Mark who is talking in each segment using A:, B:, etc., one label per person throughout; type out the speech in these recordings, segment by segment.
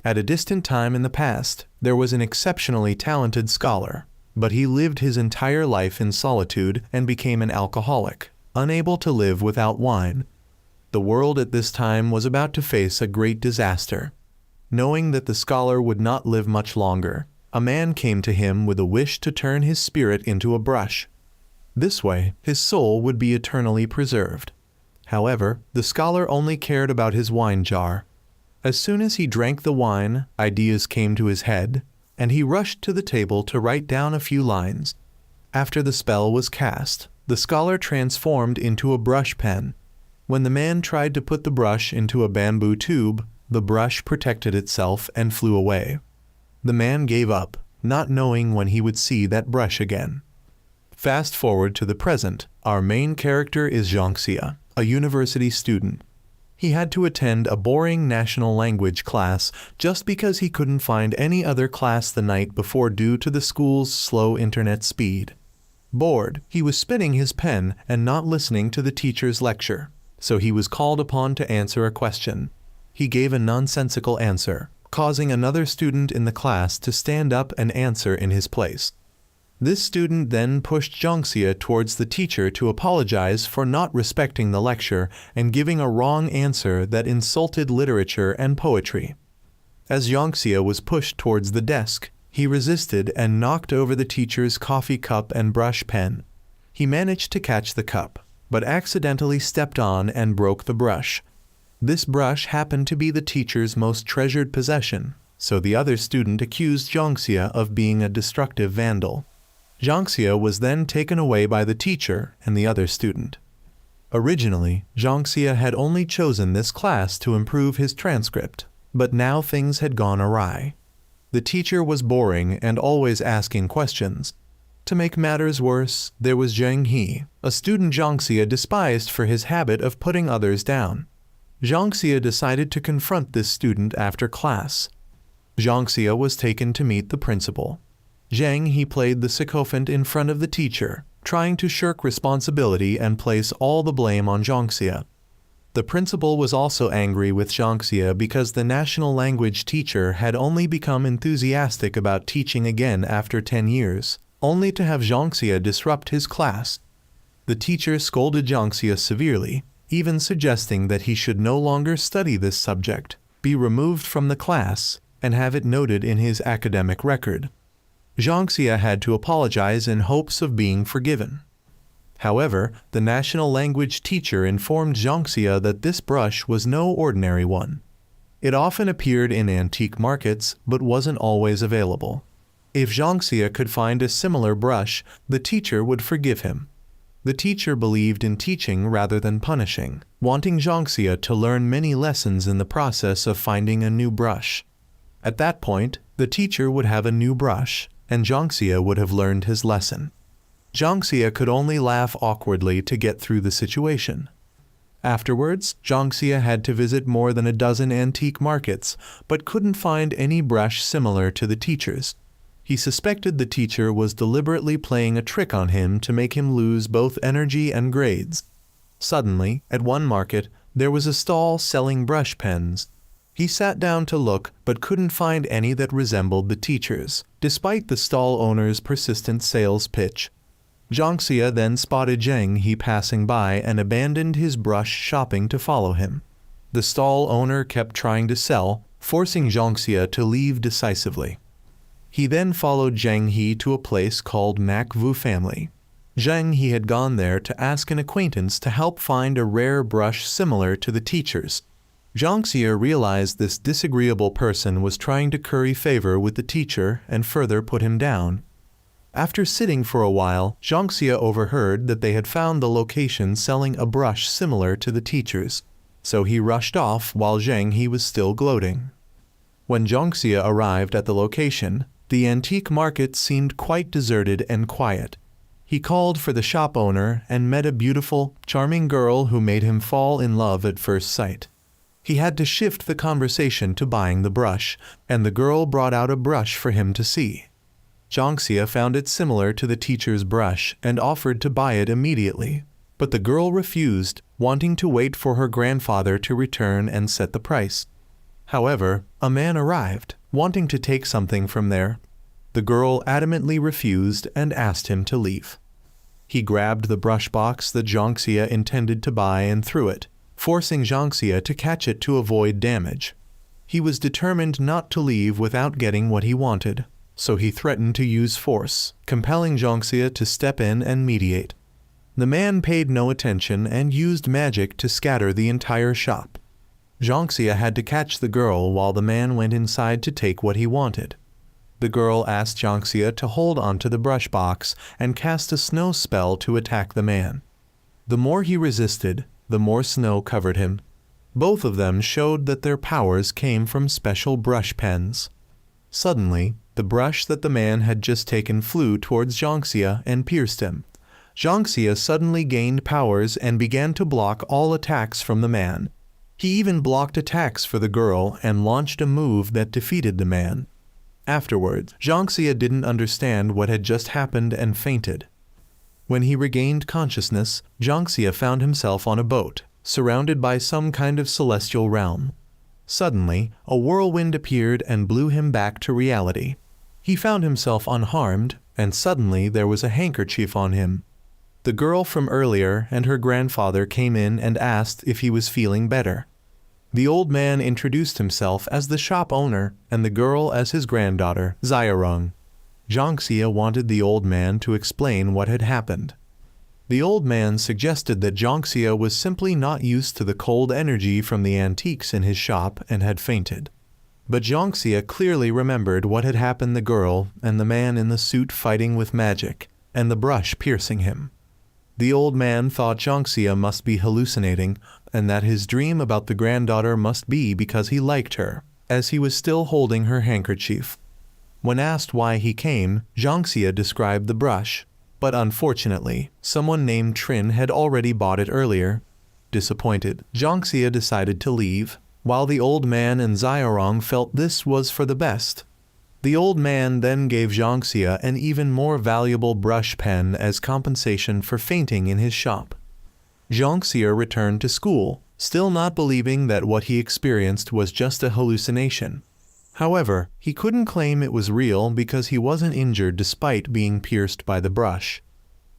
A: At a distant time in the past, there was an exceptionally talented scholar, but he lived his entire life in solitude and became an alcoholic, unable to live without wine. The world at this time was about to face a great disaster. Knowing that the scholar would not live much longer, a man came to him with a wish to turn his spirit into a brush. This way, his soul would be eternally preserved. However, the scholar only cared about his wine jar. As soon as he drank the wine, ideas came to his head, and he rushed to the table to write down a few lines. After the spell was cast, the scholar transformed into a brush pen. When the man tried to put the brush into a bamboo tube, the brush protected itself and flew away. The man gave up, not knowing when he would see that brush again. Fast forward to the present, our main character is Jiangxia, a university student. He had to attend a boring national language class just because he couldn't find any other class the night before due to the school's slow internet speed. Bored, he was spinning his pen and not listening to the teacher's lecture, so he was called upon to answer a question. He gave a nonsensical answer, causing another student in the class to stand up and answer in his place. This student then pushed Jiangxia towards the teacher to apologize for not respecting the lecture and giving a wrong answer that insulted literature and poetry. As Jiangxia was pushed towards the desk, he resisted and knocked over the teacher's coffee cup and brush pen. He managed to catch the cup, but accidentally stepped on and broke the brush. This brush happened to be the teacher's most treasured possession, so the other student accused Jiangxia of being a destructive vandal. Jiangxia was then taken away by the teacher and the other student. Originally, Jiangxia had only chosen this class to improve his transcript, but now things had gone awry. The teacher was boring and always asking questions. To make matters worse, there was Zheng He, a student Jiangxia despised for his habit of putting others down. Jiangxia decided to confront this student after class. Jiangxia was taken to meet the principal. Zheng He played the sycophant in front of the teacher, trying to shirk responsibility and place all the blame on Jiangxia. The principal was also angry with Jiangxia because the national language teacher had only become enthusiastic about teaching again after 10 years, only to have Jiangxia disrupt his class. The teacher scolded Jiangxia severely, even suggesting that he should no longer study this subject, be removed from the class, and have it noted in his academic record. Jiangxia had to apologize in hopes of being forgiven. However, the national language teacher informed Jiangxia that this brush was no ordinary one. It often appeared in antique markets, but wasn't always available. If Jiangxia could find a similar brush, the teacher would forgive him. The teacher believed in teaching rather than punishing, wanting Jiangxia to learn many lessons in the process of finding a new brush. At that point, the teacher would have a new brush, and Jiangxia would have learned his lesson. Jiangxia could only laugh awkwardly to get through the situation. Afterwards, Jiangxia had to visit more than a dozen antique markets, but couldn't find any brush similar to the teacher's. He suspected the teacher was deliberately playing a trick on him to make him lose both energy and grades. Suddenly, at one market, there was a stall selling brush pens. He sat down to look but couldn't find any that resembled the teacher's, despite the stall owner's persistent sales pitch. Jiangxia then spotted Zheng He passing by and abandoned his brush shopping to follow him. The stall owner kept trying to sell, forcing Jiangxia to leave decisively. He then followed Zheng He to a place called Mak Vu Family. Zheng He had gone there to ask an acquaintance to help find a rare brush similar to the teacher's. Jiangxia realized this disagreeable person was trying to curry favor with the teacher and further put him down. After sitting for a while, Jiangxia overheard that they had found the location selling a brush similar to the teacher's, so he rushed off while Zheng He was still gloating. When Jiangxia arrived at the location, the antique market seemed quite deserted and quiet. He called for the shop owner and met a beautiful, charming girl who made him fall in love at first sight. He had to shift the conversation to buying the brush, and the girl brought out a brush for him to see. Jiangxia found it similar to the teacher's brush and offered to buy it immediately, but the girl refused, wanting to wait for her grandfather to return and set the price. However, a man arrived, wanting to take something from there. The girl adamantly refused and asked him to leave. He grabbed the brush box that Zhang Xie intended to buy and threw it, forcing Zhang Xie to catch it to avoid damage. He was determined not to leave without getting what he wanted, so he threatened to use force, compelling Zhang Xie to step in and mediate. The man paid no attention and used magic to scatter the entire shop. Zhang Xie had to catch the girl while the man went inside to take what he wanted. The girl asked Zhang Xie to hold onto the brush box and cast a snow spell to attack the man. The more he resisted, the more snow covered him. Both of them showed that their powers came from special brush pens. Suddenly, the brush that the man had just taken flew towards Zhang Xie and pierced him. Zhang Xie suddenly gained powers and began to block all attacks from the man. He even blocked attacks for the girl and launched a move that defeated the man. Afterwards, Zhang Xie didn't understand what had just happened and fainted. When he regained consciousness, Zhang Xie found himself on a boat, surrounded by some kind of celestial realm. Suddenly, a whirlwind appeared and blew him back to reality. He found himself unharmed, and suddenly there was a handkerchief on him. The girl from earlier and her grandfather came in and asked if he was feeling better. The old man introduced himself as the shop owner and the girl as his granddaughter, Xiaorong. Zhang Xie wanted the old man to explain what had happened. The old man suggested that Zhang Xie was simply not used to the cold energy from the antiques in his shop and had fainted. But Zhang Xie clearly remembered what had happened to the girl and the man in the suit fighting with magic, and the brush piercing him. The old man thought Zhang Xie must be hallucinating, and that his dream about the granddaughter must be because he liked her, as he was still holding her handkerchief. When asked why he came, Zhang Xie described the brush, but unfortunately, someone named Trin had already bought it earlier. Disappointed, Zhang Xie decided to leave, while the old man and Xiaorong felt this was for the best. The old man then gave Zhang Xie an even more valuable brush pen as compensation for fainting in his shop. Zhang Xie returned to school, still not believing that what he experienced was just a hallucination. However, he couldn't claim it was real because he wasn't injured despite being pierced by the brush.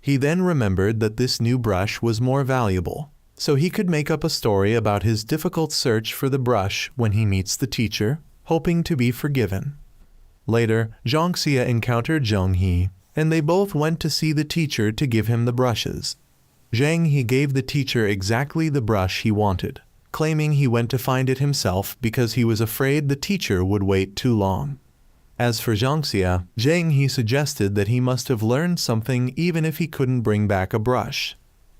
A: He then remembered that this new brush was more valuable, so he could make up a story about his difficult search for the brush when he meets the teacher, hoping to be forgiven. Later, Zhang Xie encountered Zheng He, and they both went to see the teacher to give him the brushes. Zheng He gave the teacher exactly the brush he wanted, claiming he went to find it himself because he was afraid the teacher would wait too long. As for Zhang Xie, Zheng He suggested that he must have learned something even if he couldn't bring back a brush.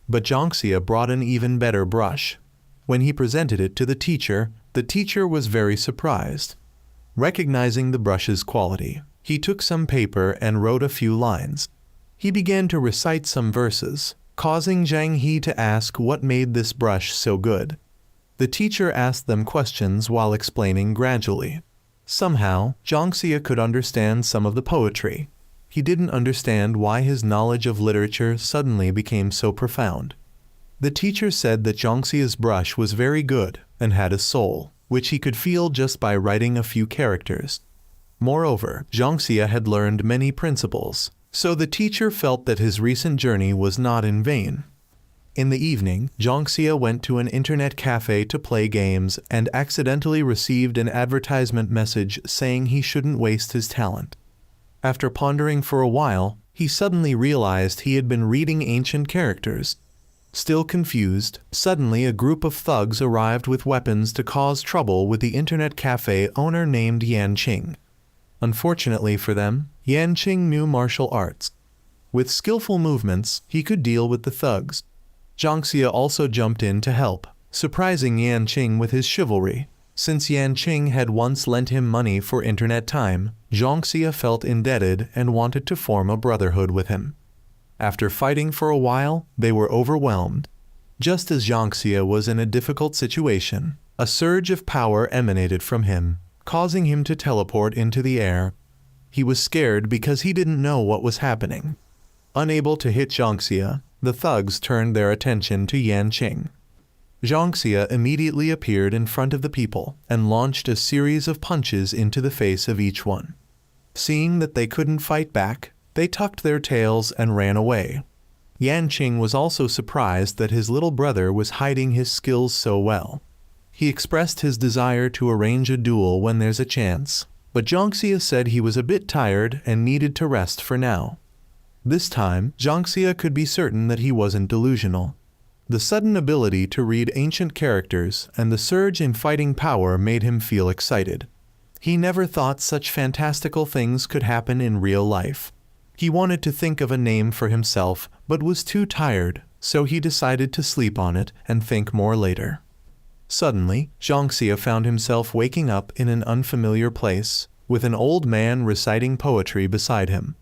A: But Zhang Xie brought an even better brush. When he presented it to the teacher was very surprised. Recognizing the brush's quality, he took some paper and wrote a few lines. He began to recite some verses, causing Zheng He to ask what made this brush so good. The teacher asked them questions while explaining gradually. Somehow, Zhang Xie could understand some of the poetry. He didn't understand why his knowledge of literature suddenly became so profound. The teacher said that Zhang Xie's brush was very good and had a soul, which he could feel just by writing a few characters. Moreover, Zhang Xie had learned many principles, so the teacher felt that his recent journey was not in vain. In the evening, Zhang Xie went to an internet cafe to play games and accidentally received an advertisement message saying he shouldn't waste his talent. After pondering for a while, he suddenly realized he had been reading ancient characters. Still confused, suddenly a group of thugs arrived with weapons to cause trouble with the internet cafe owner named Yan Qing. Unfortunately for them, Yan Qing knew martial arts. With skillful movements, he could deal with the thugs. Zhang Xie also jumped in to help, surprising Yan Qing with his chivalry. Since Yan Qing had once lent him money for internet time, Zhang Xie felt indebted and wanted to form a brotherhood with him. After fighting for a while, they were overwhelmed. Just as Zhang Xie was in a difficult situation, a surge of power emanated from him, causing him to teleport into the air. He was scared because he didn't know what was happening. Unable to hit Zhang Xie, the thugs turned their attention to Yan Qing. Zhang Xie immediately appeared in front of the people and launched a series of punches into the face of each one. Seeing that they couldn't fight back, they tucked their tails and ran away. Yanqing was also surprised that his little brother was hiding his skills so well. He expressed his desire to arrange a duel when there's a chance, but Zhang Xie said he was a bit tired and needed to rest for now. This time, Zhang Xie could be certain that he wasn't delusional. The sudden ability to read ancient characters and the surge in fighting power made him feel excited. He never thought such fantastical things could happen in real life. He wanted to think of a name for himself, but was too tired, so he decided to sleep on it and think more later. Suddenly, Zhang Xie found himself waking up in an unfamiliar place, with an old man reciting poetry beside him.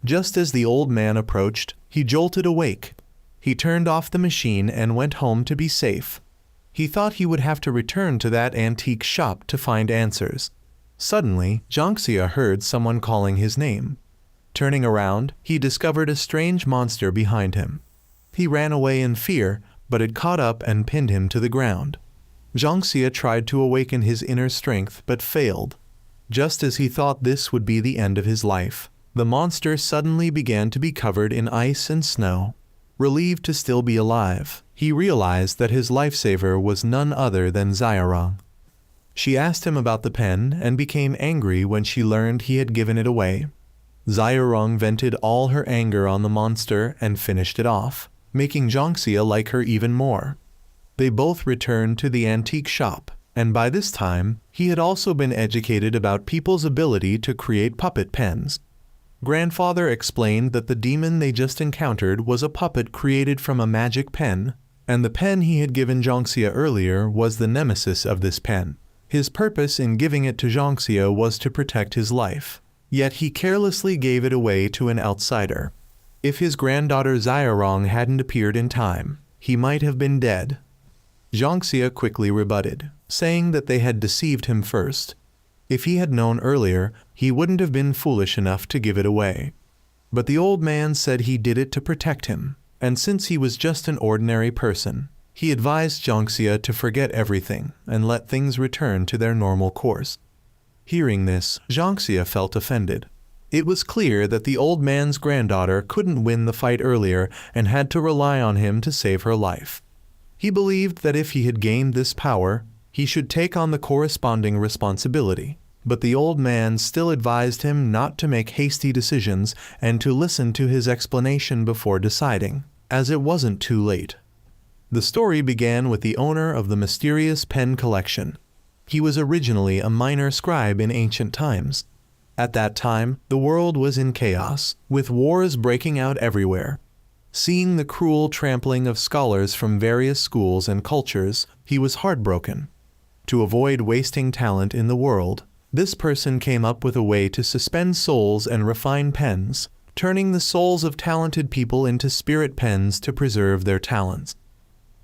A: Just as the old man approached, he jolted awake. He turned off the machine and went home to be safe. He thought he would have to return to that antique shop to find answers. Suddenly, Zhang Xie heard someone calling his name. Turning around, he discovered a strange monster behind him. He ran away in fear, but it caught up and pinned him to the ground. Zhang Xie tried to awaken his inner strength but failed. Just as he thought this would be the end of his life, the monster suddenly began to be covered in ice and snow. Relieved to still be alive, he realized that his lifesaver was none other than Xiaorong. She asked him about the pen and became angry when she learned he had given it away. Xiaorong vented all her anger on the monster and finished it off, making Zhang Xie like her even more. They both returned to the antique shop, and by this time, he had also been educated about people's ability to create puppet pens. Grandfather explained that the demon they just encountered was a puppet created from a magic pen, and the pen he had given Zhang Xie earlier was the nemesis of this pen. His purpose in giving it to Zhang Xie was to protect his life, yet he carelessly gave it away to an outsider. If his granddaughter Xiaorong hadn't appeared in time, he might have been dead. Zhang Xie quickly rebutted, saying that they had deceived him first. If he had known earlier, he wouldn't have been foolish enough to give it away. But the old man said he did it to protect him, and since he was just an ordinary person, he advised Zhang Xie to forget everything and let things return to their normal course. Hearing this, Zhang Xie felt offended. It was clear that the old man's granddaughter couldn't win the fight earlier and had to rely on him to save her life. He believed that if he had gained this power, he should take on the corresponding responsibility. But the old man still advised him not to make hasty decisions and to listen to his explanation before deciding, as it wasn't too late. The story began with the owner of the mysterious pen collection. He was originally a minor scribe in ancient times. At that time, the world was in chaos, with wars breaking out everywhere. Seeing the cruel trampling of scholars from various schools and cultures, he was heartbroken. To avoid wasting talent in the world, this person came up with a way to suspend souls and refine pens, turning the souls of talented people into spirit pens to preserve their talents.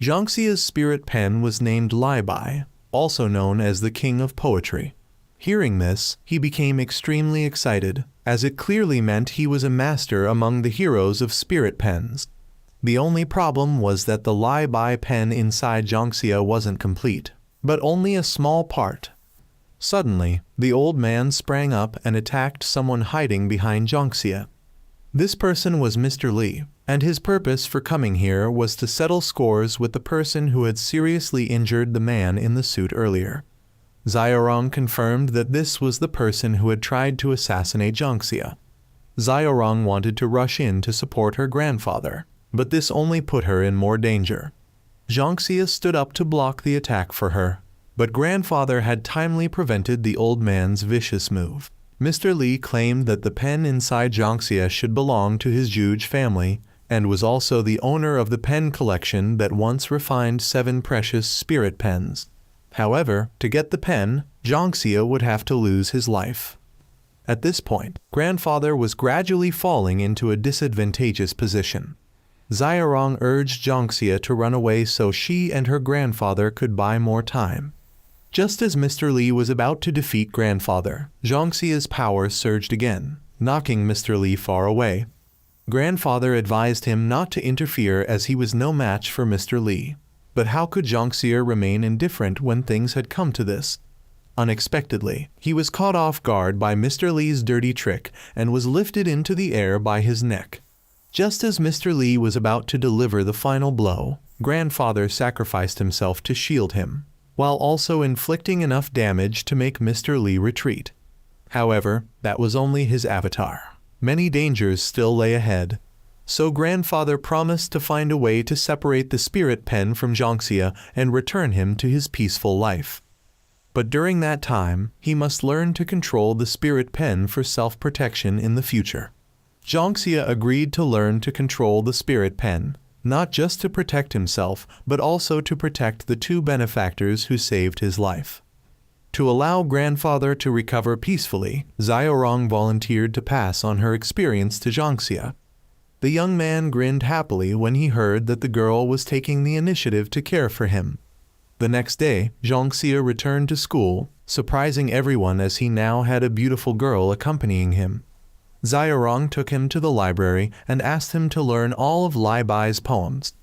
A: Zhang Xie's spirit pen was named Lai Bai, also known as the King of Poetry. Hearing this, he became extremely excited, as it clearly meant he was a master among the heroes of spirit pens. The only problem was that the Lai Bai pen inside Zhang Xie wasn't complete, but only a small part. Suddenly, the old man sprang up and attacked someone hiding behind Zhang Xie. This person was Mr. Li, and his purpose for coming here was to settle scores with the person who had seriously injured the man in the suit earlier. Xiaorong confirmed that this was the person who had tried to assassinate Zhang Xie. Xiaorong wanted to rush in to support her grandfather, but this only put her in more danger. Zhang Xie stood up to block the attack for her, but grandfather had timely prevented the old man's vicious move. Mr. Li claimed that the pen inside Zhang Xie should belong to his Juge family, and was also the owner of the pen collection that once refined 7 precious spirit pens. However, to get the pen, Zhang Xie would have to lose his life. At this point, grandfather was gradually falling into a disadvantageous position. Xiaorong urged Zhang Xie to run away so she and her grandfather could buy more time. Just as Mr. Li was about to defeat grandfather, Zhang Xie's power surged again, knocking Mr. Li far away. Grandfather advised him not to interfere as he was no match for Mr. Li. But how could Jiangxia remain indifferent when things had come to this? Unexpectedly, he was caught off guard by Mr. Li's dirty trick and was lifted into the air by his neck. Just as Mr. Li was about to deliver the final blow, Grandfather sacrificed himself to shield him, while also inflicting enough damage to make Mr. Li retreat. However, that was only his avatar. Many dangers still lay ahead. So Grandfather promised to find a way to separate the spirit pen from Jiangxia and return him to his peaceful life. But during that time, he must learn to control the spirit pen for self-protection in the future. Jiangxia agreed to learn to control the spirit pen, not just to protect himself, but also to protect the two benefactors who saved his life. To allow Grandfather to recover peacefully, Xiaorong volunteered to pass on her experience to Jiangxia. The young man grinned happily when he heard that the girl was taking the initiative to care for him. The next day, Jiangxia returned to school, surprising everyone as he now had a beautiful girl accompanying him. Xiaorong took him to the library and asked him to learn all of Lai Bai's poems.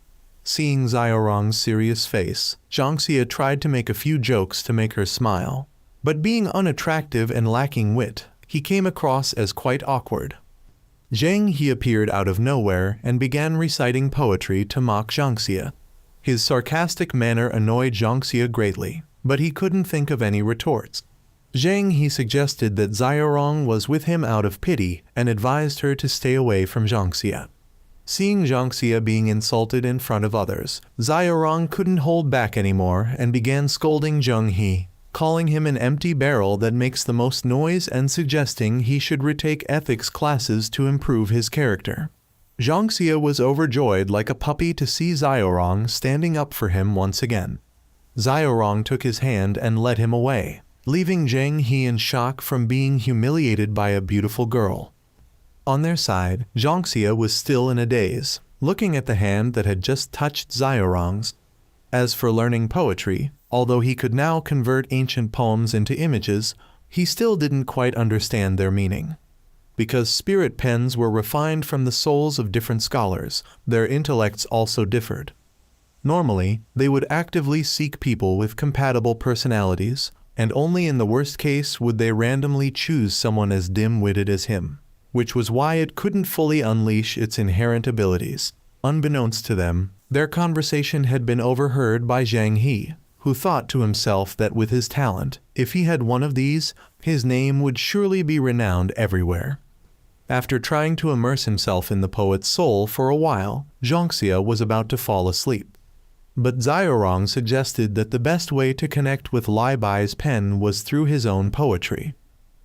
A: Seeing Xiaorong's serious face, Jiangxia tried to make a few jokes to make her smile. But being unattractive and lacking wit, he came across as quite awkward. Zhang He appeared out of nowhere and began reciting poetry to mock Jiangxia. His sarcastic manner annoyed Jiangxia greatly, but he couldn't think of any retorts. Zhang He suggested that Xiaorong was with him out of pity and advised her to stay away from Jiangxia. Seeing Jiangxia being insulted in front of others, Xiaorong couldn't hold back anymore and began scolding Zhang He, calling him an empty barrel that makes the most noise and suggesting he should retake ethics classes to improve his character. Jiangxia was overjoyed like a puppy to see Xiaorong standing up for him once again. Xiaorong took his hand and led him away, leaving Zhang He in shock from being humiliated by a beautiful girl. On their side, Jiangxia was still in a daze, looking at the hand that had just touched Xiaorong's. As for learning poetry, although he could now convert ancient poems into images, he still didn't quite understand their meaning. Because spirit pens were refined from the souls of different scholars, their intellects also differed. Normally, they would actively seek people with compatible personalities, and only in the worst case would they randomly choose someone as dim-witted as him, which was why it couldn't fully unleash its inherent abilities. Unbeknownst to them, their conversation had been overheard by Zhang He, who thought to himself that with his talent, if he had one of these, his name would surely be renowned everywhere. After trying to immerse himself in the poet's soul for a while, Jiangxia was about to fall asleep. But Xiaorong suggested that the best way to connect with Lai Bai's pen was through his own poetry.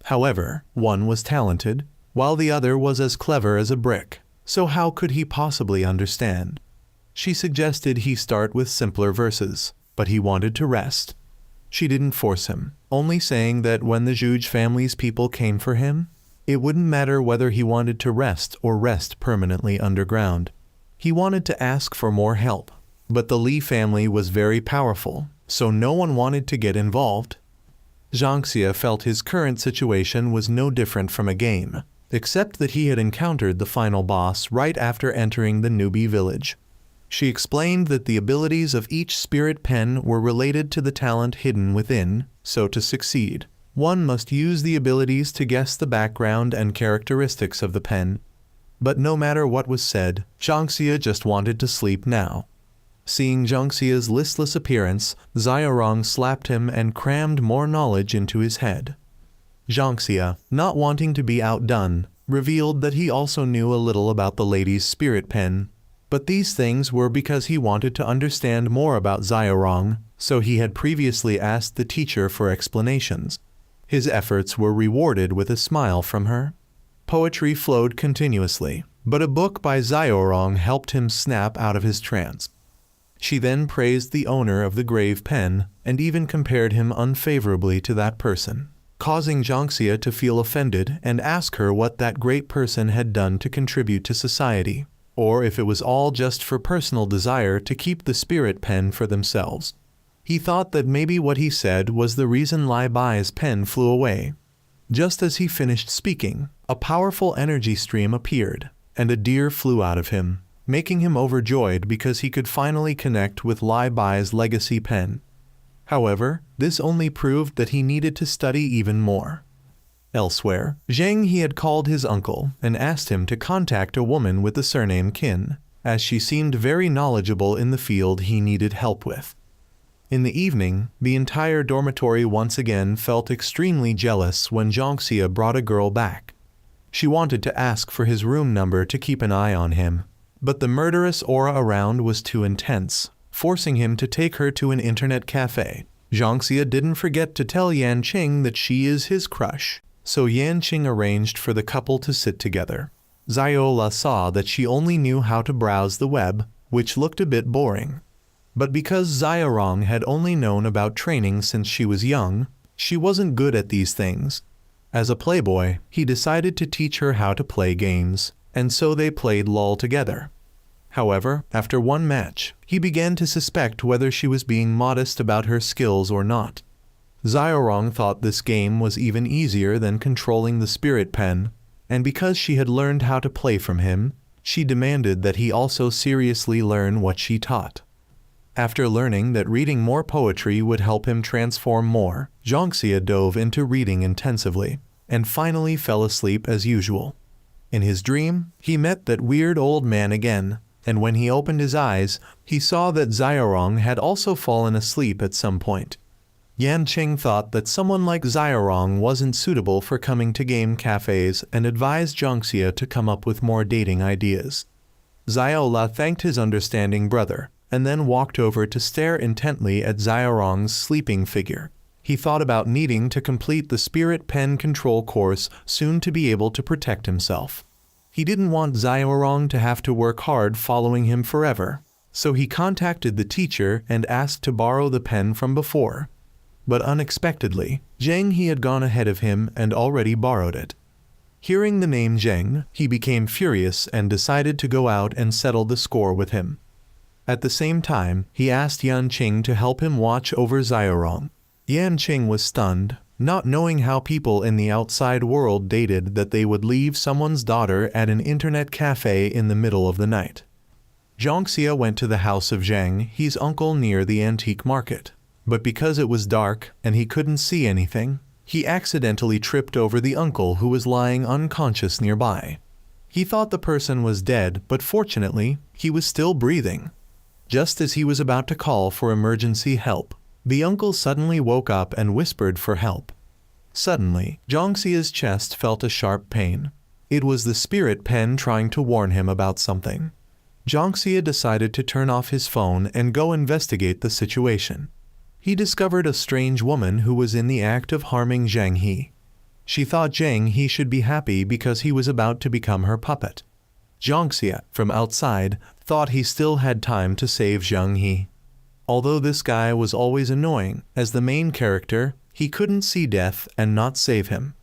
A: However, one was talented, while the other was as clever as a brick, so how could he possibly understand? She suggested he start with simpler verses, but he wanted to rest. She didn't force him, only saying that when the Zhuge family's people came for him, it wouldn't matter whether he wanted to rest or rest permanently underground. He wanted to ask for more help, but the Li family was very powerful, so no one wanted to get involved. Jiangxia felt his current situation was no different from a game, except that he had encountered the final boss right after entering the newbie village. She explained that the abilities of each spirit pen were related to the talent hidden within, so to succeed, one must use the abilities to guess the background and characteristics of the pen. But no matter what was said, Jiangxia just wanted to sleep now. Seeing Jiangxia's listless appearance, Xiaorong slapped him and crammed more knowledge into his head. Jiangxia, not wanting to be outdone, revealed that he also knew a little about the lady's spirit pen. But these things were because he wanted to understand more about Xiaorong, so he had previously asked the teacher for explanations. His efforts were rewarded with a smile from her. Poetry flowed continuously, but a book by Xiaorong helped him snap out of his trance. She then praised the owner of the grave pen and even compared him unfavorably to that person, causing Jiangxia to feel offended and ask her what that great person had done to contribute to society, or if it was all just for personal desire to keep the spirit pen for themselves. He thought that maybe what he said was the reason Lai Bai's pen flew away. Just as he finished speaking, a powerful energy stream appeared, and a deer flew out of him. making him overjoyed because he could finally connect with Li Bai's legacy pen. However, this only proved that he needed to study even more. Elsewhere, Zheng He had called his uncle and asked him to contact a woman with the surname Qin, as she seemed very knowledgeable in the field he needed help with. In the evening, the entire dormitory once again felt extremely jealous when Jiangxia brought a girl back. She wanted to ask for his room number to keep an eye on him, but the murderous aura around was too intense, forcing him to take her to an internet cafe. Jiangxia didn't forget to tell Yanqing that she is his crush, so Yanqing arranged for the couple to sit together. Ziola saw that she only knew how to browse the web, which looked a bit boring. But because Xiaorong had only known about training since she was young, she wasn't good at these things. As a playboy, he decided to teach her how to play games, and so they played LOL together. However, after one match, he began to suspect whether she was being modest about her skills or not. Xiaorong thought this game was even easier than controlling the spirit pen, and because she had learned how to play from him, she demanded that he also seriously learn what she taught. After learning that reading more poetry would help him transform more, Jiangxia dove into reading intensively, and finally fell asleep as usual. In his dream, he met that weird old man again, and when he opened his eyes, he saw that Xiaorong had also fallen asleep at some point. Yanqing thought that someone like Xiaorong wasn't suitable for coming to game cafes and advised Jiangxia to come up with more dating ideas. Ziola thanked his understanding brother, and then walked over to stare intently at Xiaorong's sleeping figure. He thought about needing to complete the Spirit Pen Control course soon to be able to protect himself. He didn't want Xiaorong to have to work hard following him forever, so he contacted the teacher and asked to borrow the pen from before. But unexpectedly, Zheng He had gone ahead of him and already borrowed it. Hearing the name Zheng, he became furious and decided to go out and settle the score with him. At the same time, he asked Yanqing to help him watch over Xiaorong. Yanqing was stunned, not knowing how people in the outside world dated that they would leave someone's daughter at an internet cafe in the middle of the night. Jiangxia went to the house of Zheng He's uncle near the antique market, but because it was dark and he couldn't see anything, he accidentally tripped over the uncle who was lying unconscious nearby. He thought the person was dead, but fortunately, he was still breathing. Just as he was about to call for emergency help, the uncle suddenly woke up and whispered for help. Suddenly, Jiangxia's chest felt a sharp pain. It was the spirit pen trying to warn him about something. Jiangxia decided to turn off his phone and go investigate the situation. He discovered a strange woman who was in the act of harming Zheng He. She thought Zheng He should be happy because he was about to become her puppet. Jiangxia, from outside, thought he still had time to save Zheng He. Although this guy was always annoying, as the main character, he couldn't see death and not save him.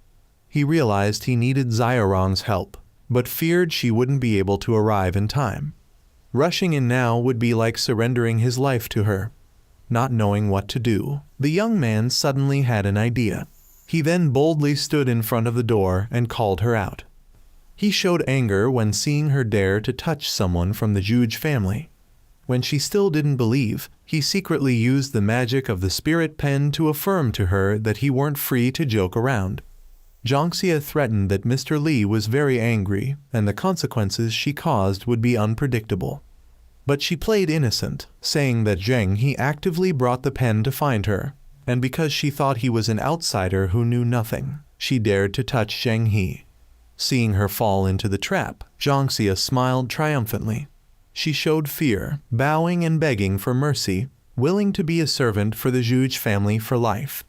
A: He realized he needed Xiaorong's help, but feared she wouldn't be able to arrive in time. Rushing in now would be like surrendering his life to her. Not knowing what to do, the young man suddenly had an idea. He then boldly stood in front of the door and called her out. He showed anger when seeing her dare to touch someone from the Juge family. When she still didn't believe, he secretly used the magic of the spirit pen to affirm to her that he weren't free to joke around. Jiangxia threatened that Mr. Li was very angry and the consequences she caused would be unpredictable. But she played innocent, saying that Zheng He actively brought the pen to find her, and because she thought he was an outsider who knew nothing, she dared to touch Zheng He. Seeing her fall into the trap, Jiangxia smiled triumphantly. She showed fear, bowing and begging for mercy, willing to be a servant for the Juge family for life.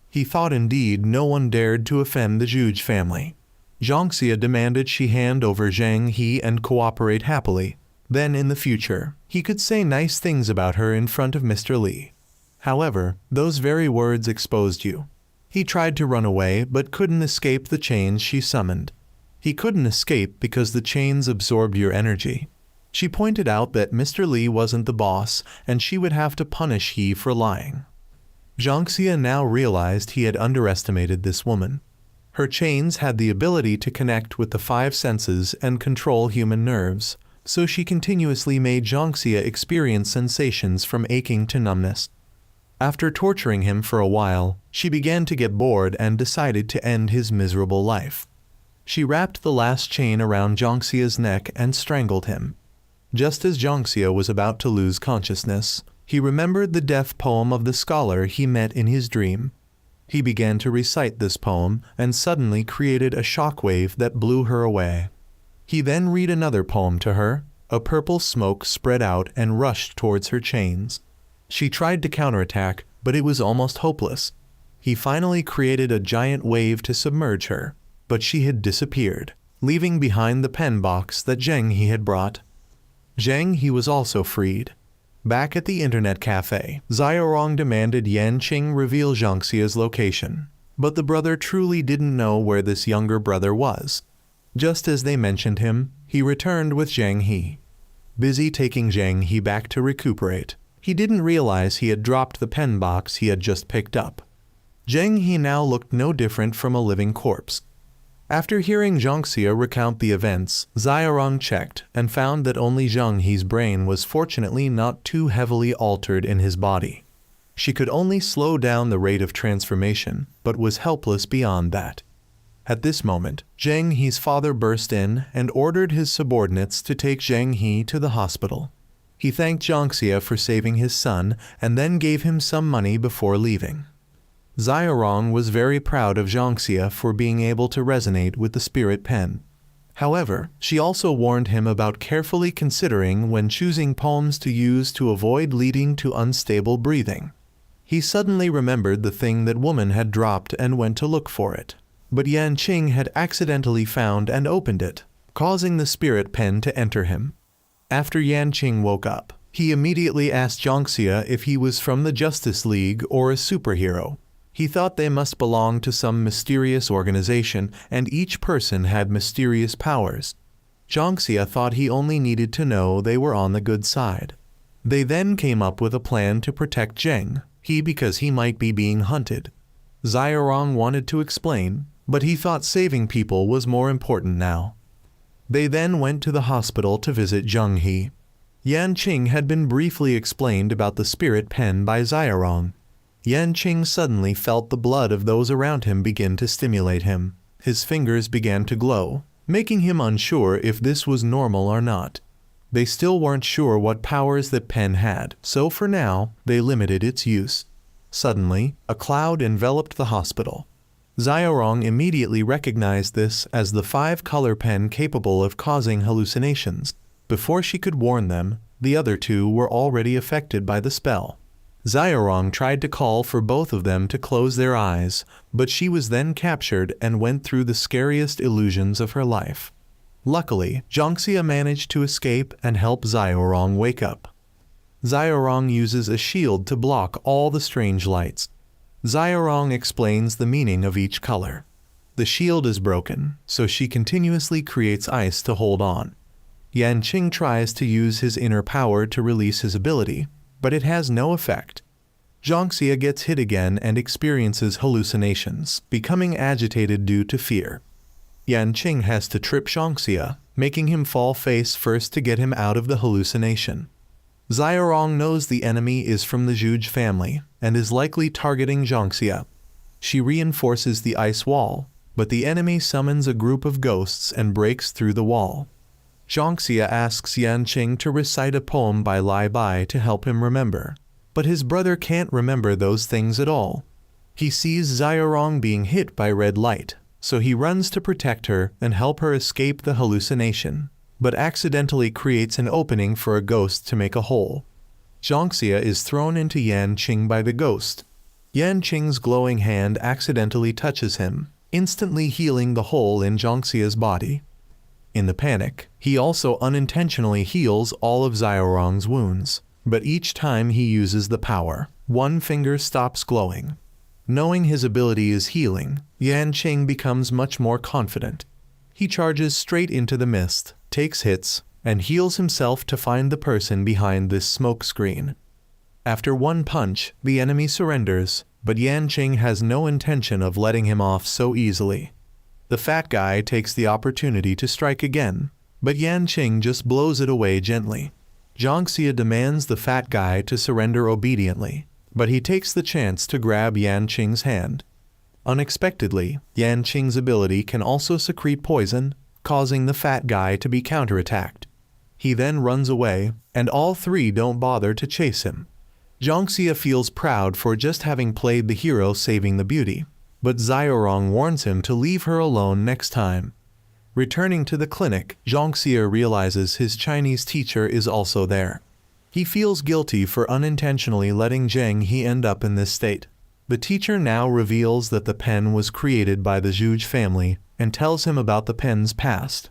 A: He thought indeed no one dared to offend the Juge family. Jiangxia demanded she hand over Zheng He and cooperate happily. Then in the future, he could say nice things about her in front of Mr. Li. However, those very words exposed you. He tried to run away but couldn't escape the chains she summoned. He couldn't escape because the chains absorbed your energy. She pointed out that Mr. Li wasn't the boss and she would have to punish he for lying. Jiangxia now realized he had underestimated this woman. Her chains had the ability to connect with the five senses and control human nerves, so she continuously made Jiangxia experience sensations from aching to numbness. After torturing him for a while, she began to get bored and decided to end his miserable life. She wrapped the last chain around Jiangxia's neck and strangled him. Just as Jiangxia was about to lose consciousness, he remembered the death poem of the scholar he met in his dream. He began to recite this poem and suddenly created a shockwave that blew her away. He then read another poem to her. A purple smoke spread out and rushed towards her chains. She tried to counterattack, but it was almost hopeless. He finally created a giant wave to submerge her, but she had disappeared, leaving behind the pen box that Zheng He had brought. Zheng He was also freed. Back at the internet cafe, Xiaorong demanded Yan Qing reveal Jiangxia's location, but the brother truly didn't know where this younger brother was. Just as they mentioned him, he returned with Zheng He. Busy taking Zheng He back to recuperate, he didn't realize he had dropped the pen box he had just picked up. Zheng He now looked no different from a living corpse. After hearing Jiangxia recount the events, Xiaorong checked and found that only Zheng He's brain was fortunately not too heavily altered in his body. She could only slow down the rate of transformation, but was helpless beyond that. At this moment, Zheng He's father burst in and ordered his subordinates to take Zheng He to the hospital. He thanked Jiangxia for saving his son and then gave him some money before leaving. Xiaorong was very proud of Jiangxia for being able to resonate with the spirit pen. However, she also warned him about carefully considering when choosing poems to use to avoid leading to unstable breathing. He suddenly remembered the thing that woman had dropped and went to look for it. But Yan Qing had accidentally found and opened it, causing the spirit pen to enter him. After Yan Qing woke up, he immediately asked Jiangxia if he was from the Justice League or a superhero. He thought they must belong to some mysterious organization, and each person had mysterious powers. Jiangxia thought he only needed to know they were on the good side. They then came up with a plan to protect Zheng He because he might be being hunted. Xiaorong wanted to explain, but he thought saving people was more important now. They then went to the hospital to visit Zheng He. Yan Qing had been briefly explained about the spirit pen by Xiaorong. Yan Qing suddenly felt the blood of those around him begin to stimulate him. His fingers began to glow, making him unsure if this was normal or not. They still weren't sure what powers that pen had, so for now, they limited its use. Suddenly, a cloud enveloped the hospital. Xiaorong immediately recognized this as the 5-color pen capable of causing hallucinations. Before she could warn them, the other two were already affected by the spell. Xiaorong tried to call for both of them to close their eyes, but she was then captured and went through the scariest illusions of her life. Luckily, Jiangxia managed to escape and help Xiaorong wake up. Xiaorong uses a shield to block all the strange lights. Xiaorong explains the meaning of each color. The shield is broken, so she continuously creates ice to hold on. Yan Qing tries to use his inner power to release his ability, but it has no effect. Jiangxia gets hit again and experiences hallucinations, becoming agitated due to fear. Yan Qing has to trip Jiangxia, making him fall face first to get him out of the hallucination. Xiaorong knows the enemy is from the Zhuge family and is likely targeting Jiangxia. She reinforces the ice wall, but the enemy summons a group of ghosts and breaks through the wall. Jiangxia asks Yan Qing to recite a poem by Lai Bai to help him remember, but his brother can't remember those things at all. He sees Xiaorong being hit by red light, so he runs to protect her and help her escape the hallucination, but accidentally creates an opening for a ghost to make a hole. Jiangxia is thrown into Yan Qing by the ghost. Yan Qing's glowing hand accidentally touches him, instantly healing the hole in Jiangxia's body. In the panic, he also unintentionally heals all of Xiaorong's wounds, but each time he uses the power, one finger stops glowing. Knowing his ability is healing, Yan Qing becomes much more confident. He charges straight into the mist, takes hits, and heals himself to find the person behind this smoke screen. After one punch, the enemy surrenders, but Yan Qing has no intention of letting him off so easily. The fat guy takes the opportunity to strike again. but Yan Qing just blows it away gently. Zhang Xie demands the fat guy to surrender obediently, but he takes the chance to grab Yan Qing's hand. Unexpectedly, Yan Qing's ability can also secrete poison, causing the fat guy to be counterattacked. He then runs away, and all three don't bother to chase him. Zhang Xie feels proud for just having played the hero saving the beauty, but Xiaorong warns him to leave her alone next time. Returning to the clinic, Zhang Xie realizes his Chinese teacher is also there. He feels guilty for unintentionally letting Zheng He end up in this state. The teacher now reveals that the pen was created by the Zhuge family and tells him about the pen's past.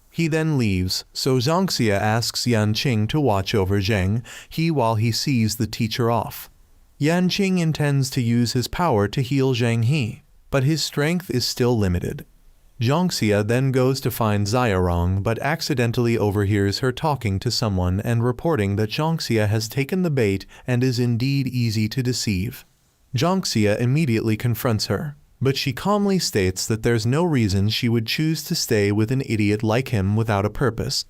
A: He then leaves, so Zhang Xie asks Yan Qing to watch over Zheng He while he sees the teacher off. Yan Qing intends to use his power to heal Zheng He, but his strength is still limited. Zhang Xie then goes to find Xiaorong but accidentally overhears her talking to someone and reporting that Zhang Xie has taken the bait and is indeed easy to deceive. Zhang Xie immediately confronts her, but she calmly states that there's no reason she would choose to stay with an idiot like him without a purpose.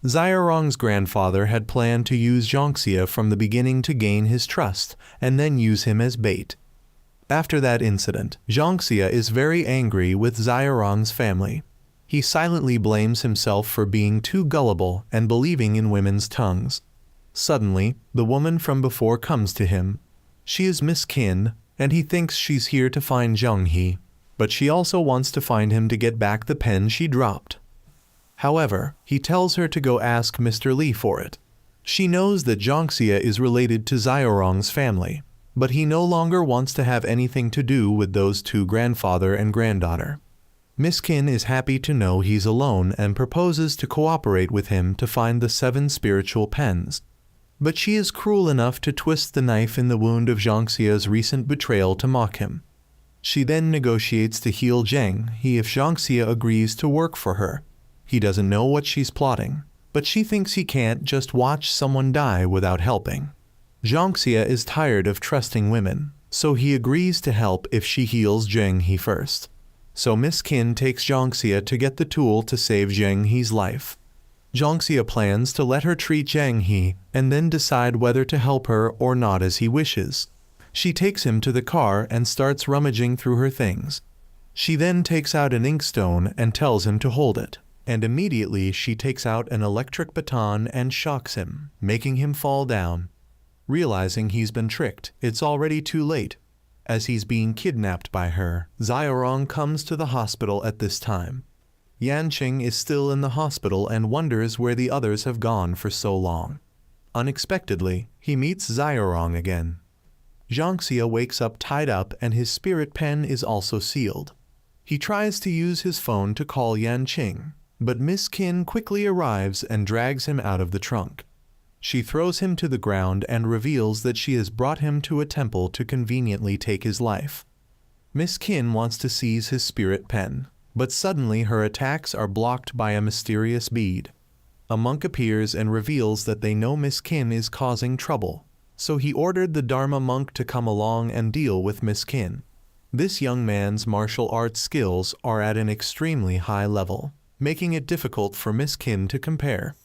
A: Xiaorong's grandfather had planned to use Zhang Xie from the beginning to gain his trust, and then use him as bait. After that incident, Zhang Xie is very angry with Xiaorong's family. He silently blames himself for being too gullible and believing in women's tongues. Suddenly, the woman from before comes to him. She is Miss Qin, and he thinks she's here to find Zheng He, but she also wants to find him to get back the pen she dropped. However, he tells her to go ask Mr. Li for it. She knows that Zhang Xie is related to Xiaorong's family, but he no longer wants to have anything to do with those two, grandfather and granddaughter. Miss Qin is happy to know he's alone and proposes to cooperate with him to find the 7 spiritual pens. But she is cruel enough to twist the knife in the wound of Zhang Xie's recent betrayal to mock him. She then negotiates to heal Zheng He if Zhang Xie agrees to work for her. He doesn't know what she's plotting, but she thinks he can't just watch someone die without helping. Zhang Xie is tired of trusting women, so he agrees to help if she heals Zheng He first. So Miss Qin takes Zhang Xie to get the tool to save Zheng He's life. Zhang Xie plans to let her treat Zheng He and then decide whether to help her or not as he wishes. She takes him to the car and starts rummaging through her things. She then takes out an inkstone and tells him to hold it, and immediately she takes out an electric baton and shocks him, making him fall down. Realizing he's been tricked, it's already too late. As he's being kidnapped by her, Xiaorong comes to the hospital at this time. Yan Qing is still in the hospital and wonders where the others have gone for so long. Unexpectedly, he meets Xiaorong again. Zhang Xie wakes up tied up and his spirit pen is also sealed. He tries to use his phone to call Yan Qing, but Miss Qin quickly arrives and drags him out of the trunk. She throws him to the ground and reveals that she has brought him to a temple to conveniently take his life. Miss Qin wants to seize his spirit pen, but suddenly her attacks are blocked by a mysterious bead. A monk appears and reveals that they know Miss Qin is causing trouble, so he ordered the Dharma monk to come along and deal with Miss Qin. This young man's martial arts skills are at an extremely high level, making it difficult for Miss Qin to compare.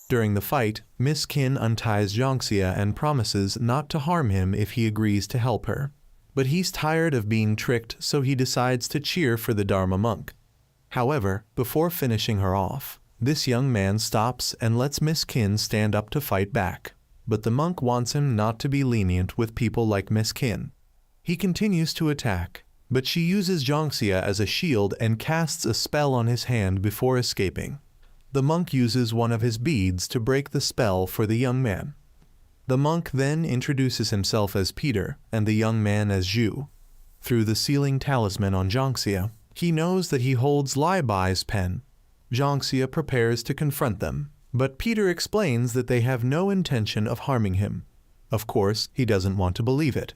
A: During the fight, Miss Qin unties Zhang Xie and promises not to harm him if he agrees to help her. But he's tired of being tricked, so he decides to cheer for the Dharma monk. However, before finishing her off, this young man stops and lets Miss Qin stand up to fight back. But the monk wants him not to be lenient with people like Miss Qin. He continues to attack, but she uses Zhang Xie as a shield and casts a spell on his hand before escaping. The monk uses one of his beads to break the spell for the young man. The monk then introduces himself as Peter and the young man as Zhu. Through the sealing talisman on Zhang Xie, he knows that he holds Lai Bai's pen. Zhang Xie prepares to confront them, but Peter explains that they have no intention of harming him. Of course, he doesn't want to believe it.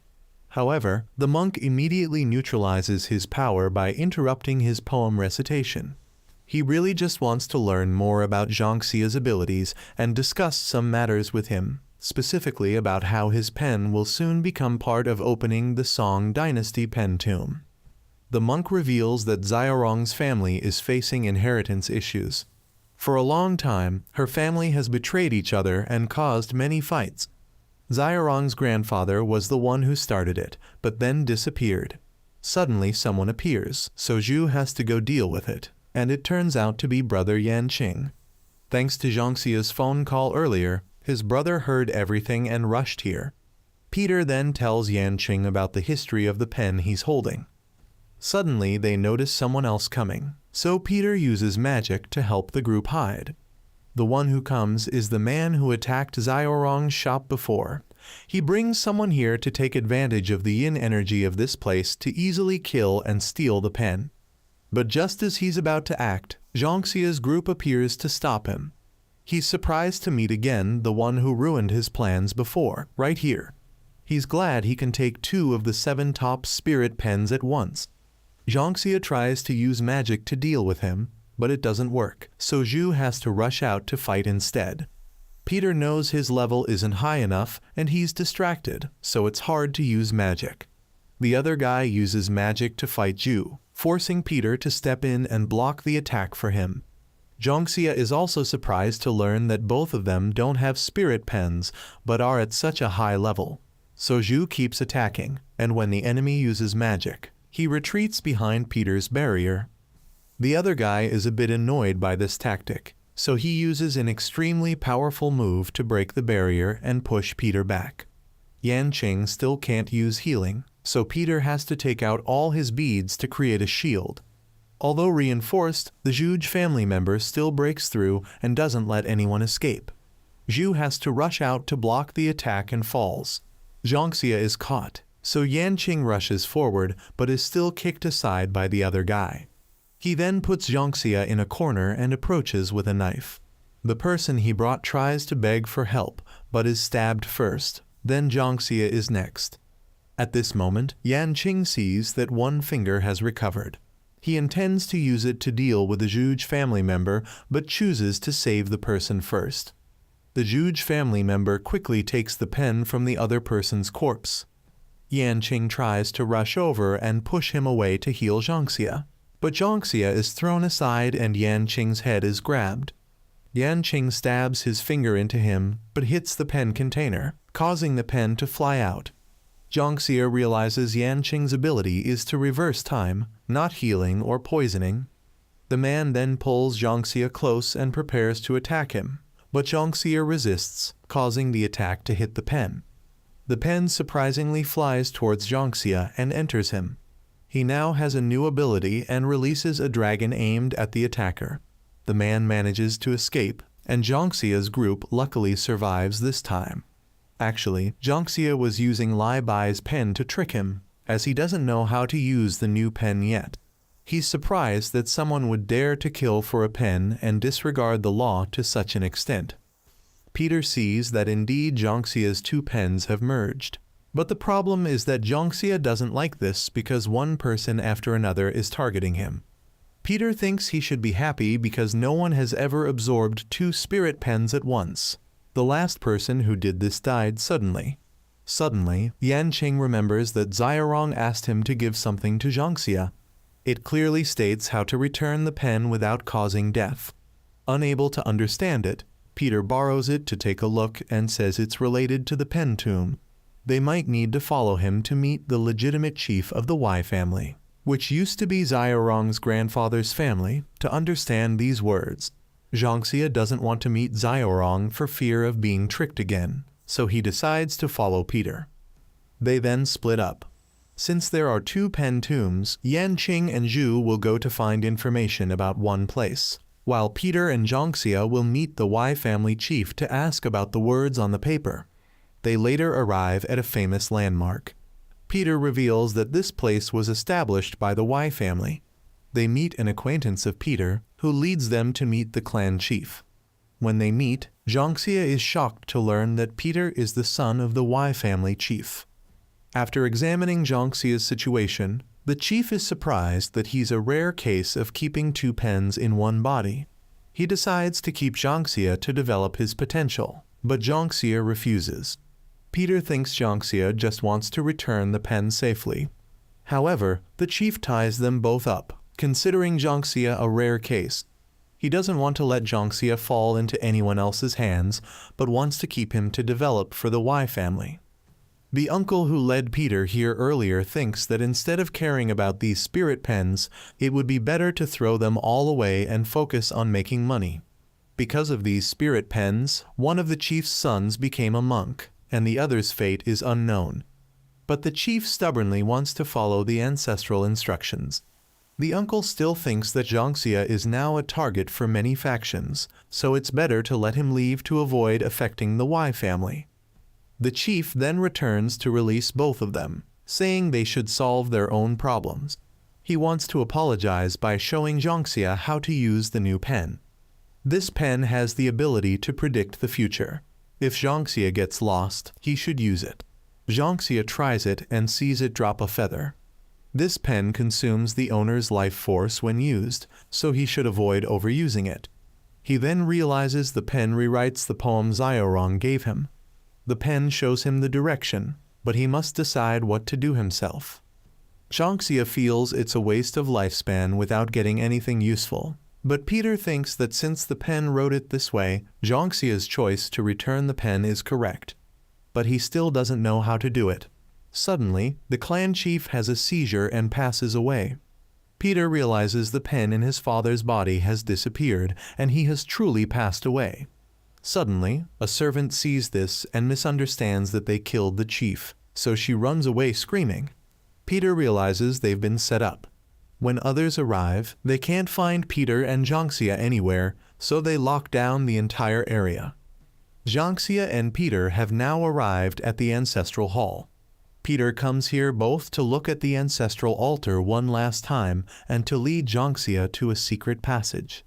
A: However, the monk immediately neutralizes his power by interrupting his poem recitation. He really just wants to learn more about Zhang Xie's abilities and discuss some matters with him, specifically about how his pen will soon become part of opening the Song Dynasty pen tomb. The monk reveals that Xiaorong's family is facing inheritance issues. For a long time, her family has betrayed each other and caused many fights. Xiaorong's grandfather was the one who started it, but then disappeared. Suddenly someone appears, so Zhu has to go deal with it, and it turns out to be brother Yanqing. Thanks to Zhangxia's phone call earlier, his brother heard everything and rushed here. Peter then tells Yanqing about the history of the pen he's holding. Suddenly they notice someone else coming, so Peter uses magic to help the group hide. The one who comes is the man who attacked Xiaorong's shop before. He brings someone here to take advantage of the yin energy of this place to easily kill and steal the pen. But just as he's about to act, Zhangxia's group appears to stop him. He's surprised to meet again the one who ruined his plans before, right here. He's glad he can take 2 of the 7 top spirit pens at once. Zhangxia tries to use magic to deal with him, but it doesn't work, so Zhu has to rush out to fight instead. Peter knows his level isn't high enough and he's distracted, so it's hard to use magic. The other guy uses magic to fight Zhu, forcing Peter to step in and block the attack for him. Zhangxia is also surprised to learn that both of them don't have spirit pens, but are at such a high level. So Zhu keeps attacking, and when the enemy uses magic, he retreats behind Peter's barrier. The other guy is a bit annoyed by this tactic, so he uses an extremely powerful move to break the barrier and push Peter back. Yanqing still can't use healing, so Peter has to take out all his beads to create a shield. Although reinforced, the Zhuge family member still breaks through and doesn't let anyone escape. Zhu has to rush out to block the attack and falls. Zhangxia is caught, so Yanqing rushes forward but is still kicked aside by the other guy. He then puts Zhangxia in a corner and approaches with a knife. The person he brought tries to beg for help, but is stabbed first, then Zhangxia is next. At this moment, Yanqing sees that one finger has recovered. He intends to use it to deal with the Zhuge family member, but chooses to save the person first. The Zhuge family member quickly takes the pen from the other person's corpse. Yanqing tries to rush over and push him away to heal Zhangxia, but Zhangxia is thrown aside and Yanqing's head is grabbed. Yanqing stabs his finger into him, but hits the pen container, causing the pen to fly out. Zhangxia realizes Yanqing's ability is to reverse time, not healing or poisoning. The man then pulls Zhangxia close and prepares to attack him, but Zhangxia resists, causing the attack to hit the pen. The pen surprisingly flies towards Zhangxia and enters him. He now has a new ability and releases a dragon aimed at the attacker. The man manages to escape, and Zhangxia's group luckily survives this time. Actually, Zhangxia was using Lai Bai's pen to trick him, as he doesn't know how to use the new pen yet. He's surprised that someone would dare to kill for a pen and disregard the law to such an extent. Peter sees that indeed Zhangxia's 2 pens have merged. But the problem is that Zhangxia doesn't like this because one person after another is targeting him. Peter thinks he should be happy because no one has ever absorbed 2 spirit pens at once. The last person who did this died suddenly. Suddenly, Yanqing remembers that Xiaorong asked him to give something to Zhangxia. It clearly states how to return the pen without causing death. Unable to understand it, Peter borrows it to take a look and says it's related to the pen tomb. They might need to follow him to meet the legitimate chief of the Y family, which used to be Xiaorong's grandfather's family, to understand these words. Zhangxia doesn't want to meet Xiaorong for fear of being tricked again, so he decides to follow Peter. They then split up. Since there are 2 pen tombs, Yanqing and Zhu will go to find information about one place, while Peter and Zhangxia will meet the Y family chief to ask about the words on the paper. They later arrive at a famous landmark. Peter reveals that this place was established by the Y family. They meet an acquaintance of Peter, who leads them to meet the clan chief. When they meet, Zhangxia is shocked to learn that Peter is the son of the Y family chief. After examining Zhangxia's situation, the chief is surprised that he's a rare case of keeping 2 pens in one body. He decides to keep Zhangxia to develop his potential, but Zhangxia refuses. Peter thinks Zhangxia just wants to return the pen safely. However, the chief ties them both up, considering Zhangxia a rare case. He doesn't want to let Jiangxia fall into anyone else's hands, but wants to keep him to develop for the Y family. The uncle who led Peter here earlier thinks that instead of caring about these spirit pens, it would be better to throw them all away and focus on making money. Because of these spirit pens, one of the chief's sons became a monk, and the other's fate is unknown. But the chief stubbornly wants to follow the ancestral instructions. The uncle still thinks that Jiangxia is now a target for many factions, so it's better to let him leave to avoid affecting the Y family. The chief then returns to release both of them, saying they should solve their own problems. He wants to apologize by showing Jiangxia how to use the new pen. This pen has the ability to predict the future. If Jiangxia gets lost, he should use it. Jiangxia tries it and sees it drop a feather. This pen consumes the owner's life force when used, so he should avoid overusing it. He then realizes the pen rewrites the poem Xiaorong gave him. The pen shows him the direction, but he must decide what to do himself. Jiangxia feels it's a waste of lifespan without getting anything useful, but Peter thinks that since the pen wrote it this way, Jiangxia's choice to return the pen is correct. But he still doesn't know how to do it. Suddenly, the clan chief has a seizure and passes away. Peter realizes the pen in his father's body has disappeared, and he has truly passed away. Suddenly, a servant sees this and misunderstands that they killed the chief, so she runs away screaming. Peter realizes they've been set up. When others arrive, they can't find Peter and Jiangxia anywhere, so they lock down the entire area. Jiangxia and Peter have now arrived at the ancestral hall. Peter comes here both to look at the ancestral altar one last time and to lead Jiangxia to a secret passage.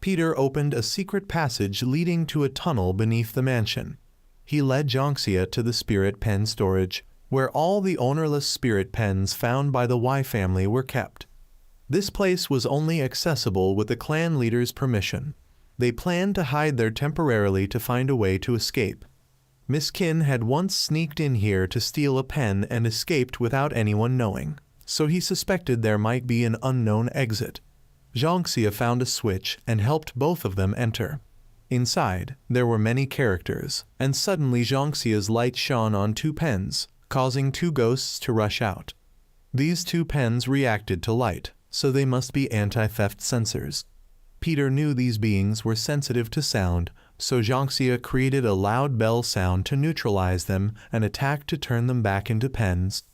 A: Peter opened a secret passage leading to a tunnel beneath the mansion. He led Jiangxia to the spirit pen storage, where all the ownerless spirit pens found by the Y family were kept. This place was only accessible with the clan leader's permission. They planned to hide there temporarily to find a way to escape. Miss Qin had once sneaked in here to steal a pen and escaped without anyone knowing, so he suspected there might be an unknown exit. Jiangxia found a switch and helped both of them enter. Inside, there were many characters, and suddenly Jiangxia's light shone on two pens, causing two ghosts to rush out. These two pens reacted to light, so they must be anti-theft sensors. Peter knew these beings were sensitive to sound, so Jiangxia created a loud bell sound to neutralize them and attacked to turn them back into pens.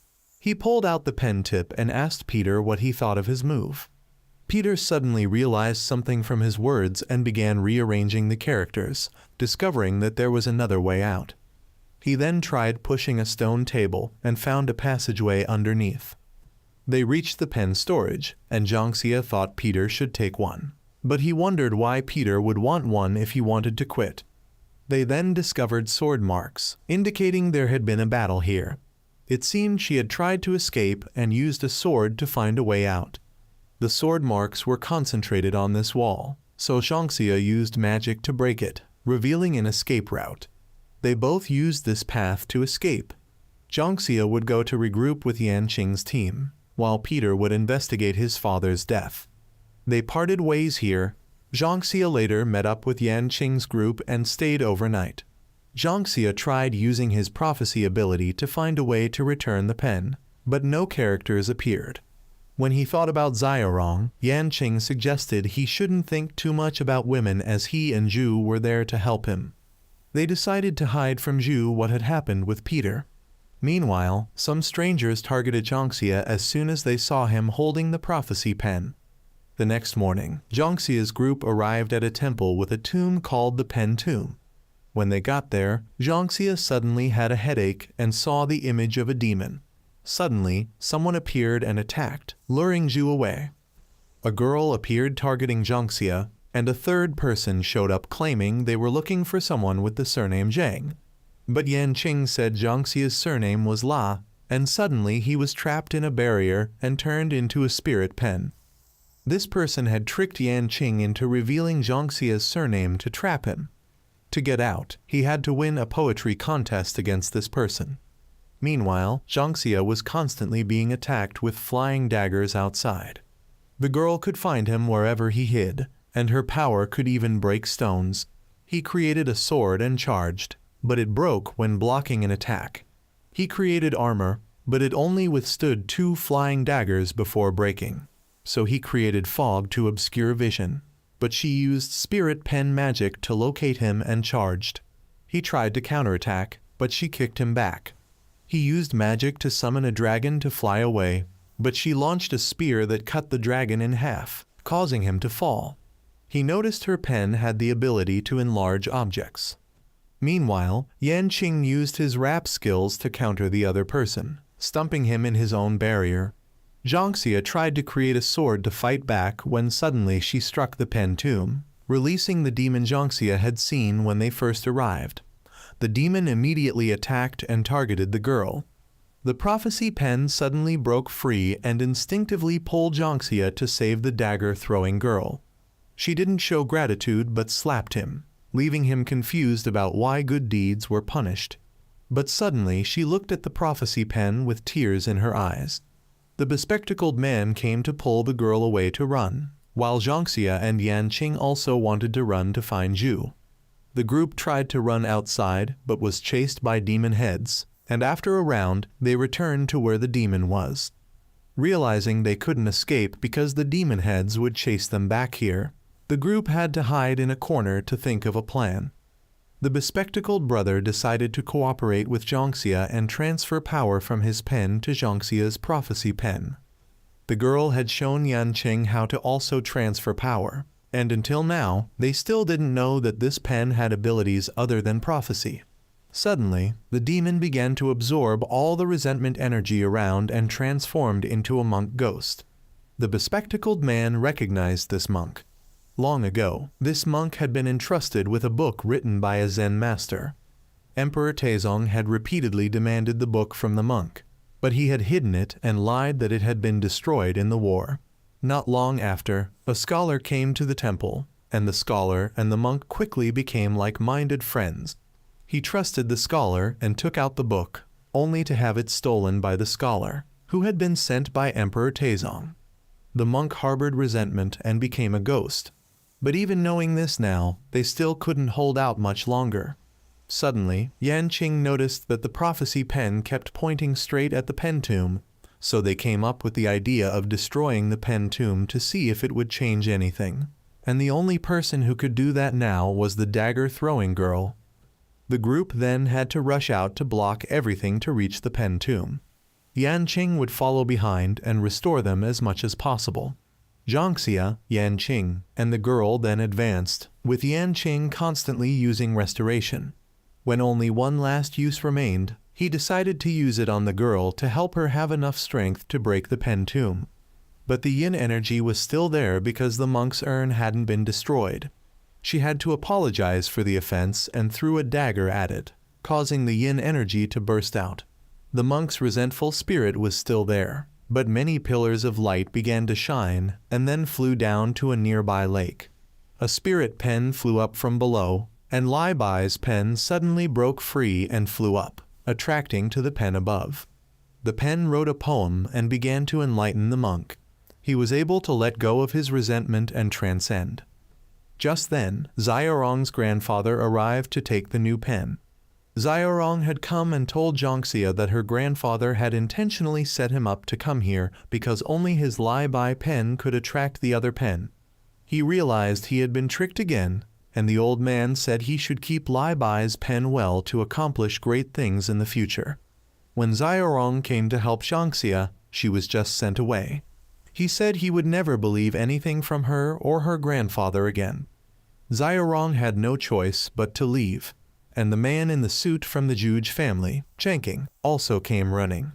A: He pulled out the pen tip and asked Peter what he thought of his move. Peter suddenly realized something from his words and began rearranging the characters, discovering that there was another way out. He then tried pushing a stone table and found a passageway underneath. They reached the pen storage, and Jiangxia thought Peter should take one. But he wondered why Peter would want one if he wanted to quit. They then discovered sword marks, indicating there had been a battle here. It seemed she had tried to escape and used a sword to find a way out. The sword marks were concentrated on this wall, so Jiangxia used magic to break it, revealing an escape route. They both used this path to escape. Jiangxia would go to regroup with Yanqing's team, while Peter would investigate his father's death. They parted ways here. Jiangxia later met up with Yanqing's group and stayed overnight. Jiangxia tried using his prophecy ability to find a way to return the pen, but no characters appeared. When he thought about Xiaorong, Yanqing suggested he shouldn't think too much about women as he and Zhu were there to help him. They decided to hide from Zhu what had happened with Peter. Meanwhile, some strangers targeted Jiangxia as soon as they saw him holding the prophecy pen. The next morning, Jiangxia's group arrived at a temple with a tomb called the Pen Tomb. When they got there, Jiangxia suddenly had a headache and saw the image of a demon. Suddenly, someone appeared and attacked, luring Zhu away. A girl appeared targeting Jiangxia, and a third person showed up claiming they were looking for someone with the surname Zhang. But Yanqing said Jiangxia's surname was La, and suddenly he was trapped in a barrier and turned into a spirit pen. This person had tricked Yanqing into revealing Jiangxia's surname to trap him. To get out, he had to win a poetry contest against this person. Meanwhile, Jiangxia was constantly being attacked with flying daggers outside. The girl could find him wherever he hid, and her power could even break stones. He created a sword and charged, but it broke when blocking an attack. He created armor, but it only withstood 2 flying daggers before breaking. So he created fog to obscure vision, but she used spirit pen magic to locate him and charged. He tried to counterattack, but she kicked him back. He used magic to summon a dragon to fly away, but she launched a spear that cut the dragon in half, causing him to fall. He noticed her pen had the ability to enlarge objects. Meanwhile, Yanqing used his rap skills to counter the other person, stumping him in his own barrier. Jiangxia tried to create a sword to fight back when suddenly she struck the pen tomb, releasing the demon Jiangxia had seen when they first arrived. The demon immediately attacked and targeted the girl. The prophecy pen suddenly broke free and instinctively pulled Jiangxia to save the dagger-throwing girl. She didn't show gratitude but slapped him, leaving him confused about why good deeds were punished. But suddenly she looked at the prophecy pen with tears in her eyes. The bespectacled man came to pull the girl away to run, while Jiangxia and Yanqing also wanted to run to find Zhu. The group tried to run outside but was chased by demon heads, and after a round they returned to where the demon was. Realizing they couldn't escape because the demon heads would chase them back here, the group had to hide in a corner to think of a plan. The bespectacled brother decided to cooperate with Jiangxia and transfer power from his pen to Jiangxia's prophecy pen. The girl had shown Yanqing how to also transfer power, and until now, they still didn't know that this pen had abilities other than prophecy. Suddenly, the demon began to absorb all the resentment energy around and transformed into a monk ghost. The bespectacled man recognized this monk. Long ago, this monk had been entrusted with a book written by a Zen master. Emperor Taizong had repeatedly demanded the book from the monk, but he had hidden it and lied that it had been destroyed in the war. Not long after, a scholar came to the temple, and the scholar and the monk quickly became like-minded friends. He trusted the scholar and took out the book, only to have it stolen by the scholar, who had been sent by Emperor Taizong. The monk harbored resentment and became a ghost. But even knowing this now, they still couldn't hold out much longer. Suddenly, Yanqing noticed that the prophecy pen kept pointing straight at the pen tomb, so they came up with the idea of destroying the pen tomb to see if it would change anything. And the only person who could do that now was the dagger-throwing girl. The group then had to rush out to block everything to reach the pen tomb. Yanqing would follow behind and restore them as much as possible. Jiangxia, Yanqing, and the girl then advanced, with Yanqing constantly using restoration. When only one last use remained, he decided to use it on the girl to help her have enough strength to break the pen tomb. But the yin energy was still there because the monk's urn hadn't been destroyed. She had to apologize for the offense and threw a dagger at it, causing the yin energy to burst out. The monk's resentful spirit was still there, but many pillars of light began to shine and then flew down to a nearby lake. A spirit pen flew up from below, and Lai Bai's pen suddenly broke free and flew up, attracting to the pen above. The pen wrote a poem and began to enlighten the monk. He was able to let go of his resentment and transcend. Just then, Xiaorong's grandfather arrived to take the new pen. Xiaorong had come and told Jiangxia that her grandfather had intentionally set him up to come here because only his Lai Bai pen could attract the other pen. He realized he had been tricked again, and the old man said he should keep Lai Bai's pen well to accomplish great things in the future. When Xiaorong came to help Jiangxia, she was just sent away. He said he would never believe anything from her or her grandfather again. Xiaorong had no choice but to leave, and the man in the suit from the Juge family, Chengqing, also came running.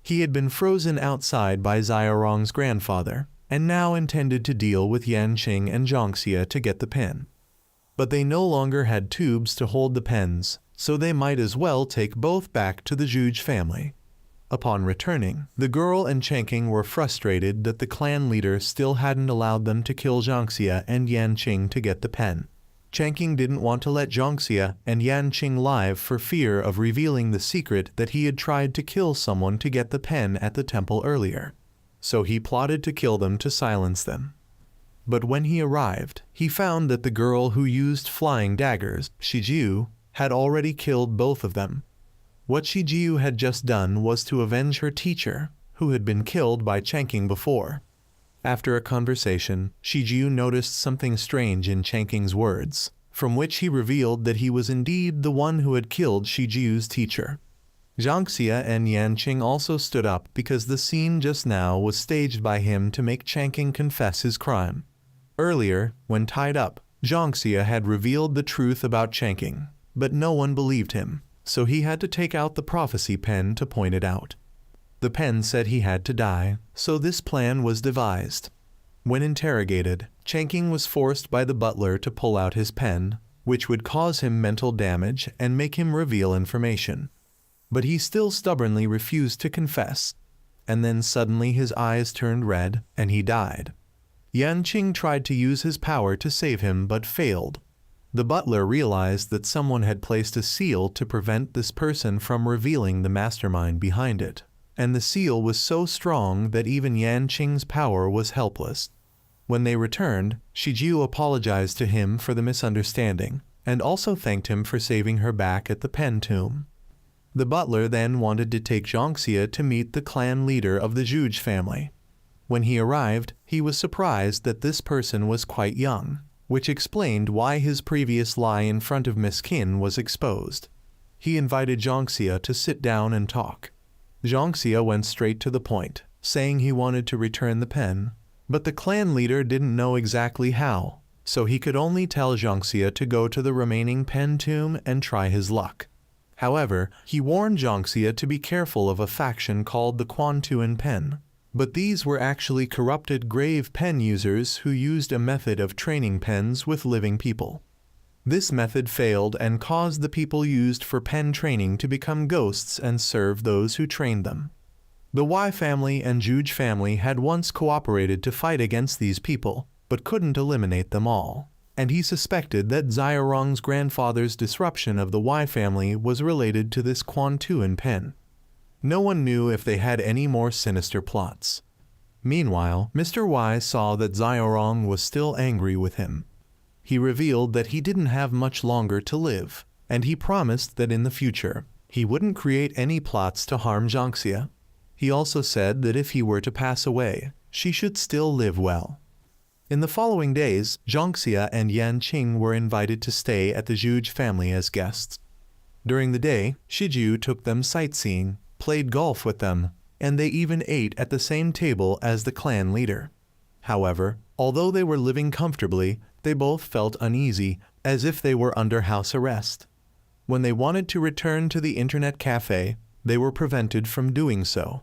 A: He had been frozen outside by Xiaorong's grandfather, and now intended to deal with Yanqing and Jiangxia to get the pen. But they no longer had tubes to hold the pens, so they might as well take both back to the Juge family. Upon returning, the girl and Chengqing were frustrated that the clan leader still hadn't allowed them to kill Jiangxia and Yanqing to get the pen. Chengqing didn't want to let Jiangxia and Yanqing live for fear of revealing the secret that he had tried to kill someone to get the pen at the temple earlier. So he plotted to kill them to silence them. But when he arrived, he found that the girl who used flying daggers, Shijiu, had already killed both of them. What Shijiu had just done was to avenge her teacher, who had been killed by Changqing before. After a conversation, Shijiu noticed something strange in Changqing's words, from which he revealed that he was indeed the one who had killed Shijiu's teacher. Jiangxia and Yanqing also stood up because the scene just now was staged by him to make Changqing confess his crime. Earlier, when tied up, Jiangxia had revealed the truth about Changqing, but no one believed him, so he had to take out the prophecy pen to point it out. The pen said he had to die, so this plan was devised. When interrogated, Changqing was forced by the butler to pull out his pen, which would cause him mental damage and make him reveal information. But he still stubbornly refused to confess, and then suddenly his eyes turned red and he died. Yanqing tried to use his power to save him but failed. The butler realized that someone had placed a seal to prevent this person from revealing the mastermind behind it, and the seal was so strong that even Yanqing's power was helpless. When they returned, Shijiu apologized to him for the misunderstanding, and also thanked him for saving her back at the pen tomb. The butler then wanted to take Jiangxia to meet the clan leader of the Zhuge family. When he arrived, he was surprised that this person was quite young, which explained why his previous lie in front of Miss Qin was exposed. He invited Jiangxia to sit down and talk. Jiangxia went straight to the point, saying he wanted to return the pen, but the clan leader didn't know exactly how, so he could only tell Jiangxia to go to the remaining pen tomb and try his luck. However, he warned Jiangxia to be careful of a faction called the Quantuan Pen, but these were actually corrupted grave pen users who used a method of training pens with living people. This method failed and caused the people used for pen training to become ghosts and serve those who trained them. The Wei family and Zhuge family had once cooperated to fight against these people, but couldn't eliminate them all, and he suspected that Xiaorong's grandfather's disruption of the Wei family was related to this Quantuan pen. No one knew if they had any more sinister plots. Meanwhile, Mr. Wei saw that Xiaorong was still angry with him. He revealed that he didn't have much longer to live, and he promised that in the future, he wouldn't create any plots to harm Jiangxia. He also said that if he were to pass away, she should still live well. In the following days, Jiangxia and Yanqing were invited to stay at the Zhuge family as guests. During the day, Shijiu took them sightseeing, played golf with them, and they even ate at the same table as the clan leader. However, although they were living comfortably, they both felt uneasy, as if they were under house arrest. When they wanted to return to the internet cafe, they were prevented from doing so.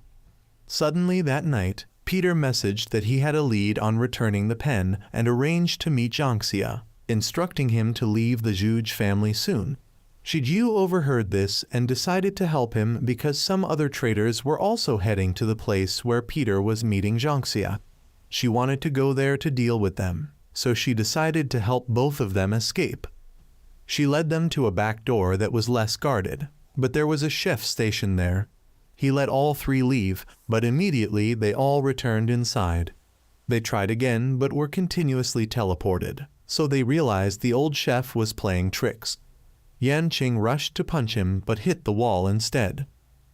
A: Suddenly that night, Peter messaged that he had a lead on returning the pen and arranged to meet Jiangxia, instructing him to leave the Zhuge family soon. Shijiu overheard this and decided to help him because some other traders were also heading to the place where Peter was meeting Jiangxia. She wanted to go there to deal with them, so she decided to help both of them escape. She led them to a back door that was less guarded, but there was a chef stationed there. He let all three leave, but immediately they all returned inside. They tried again but were continuously teleported, so they realized the old chef was playing tricks. Yanqing rushed to punch him but hit the wall instead.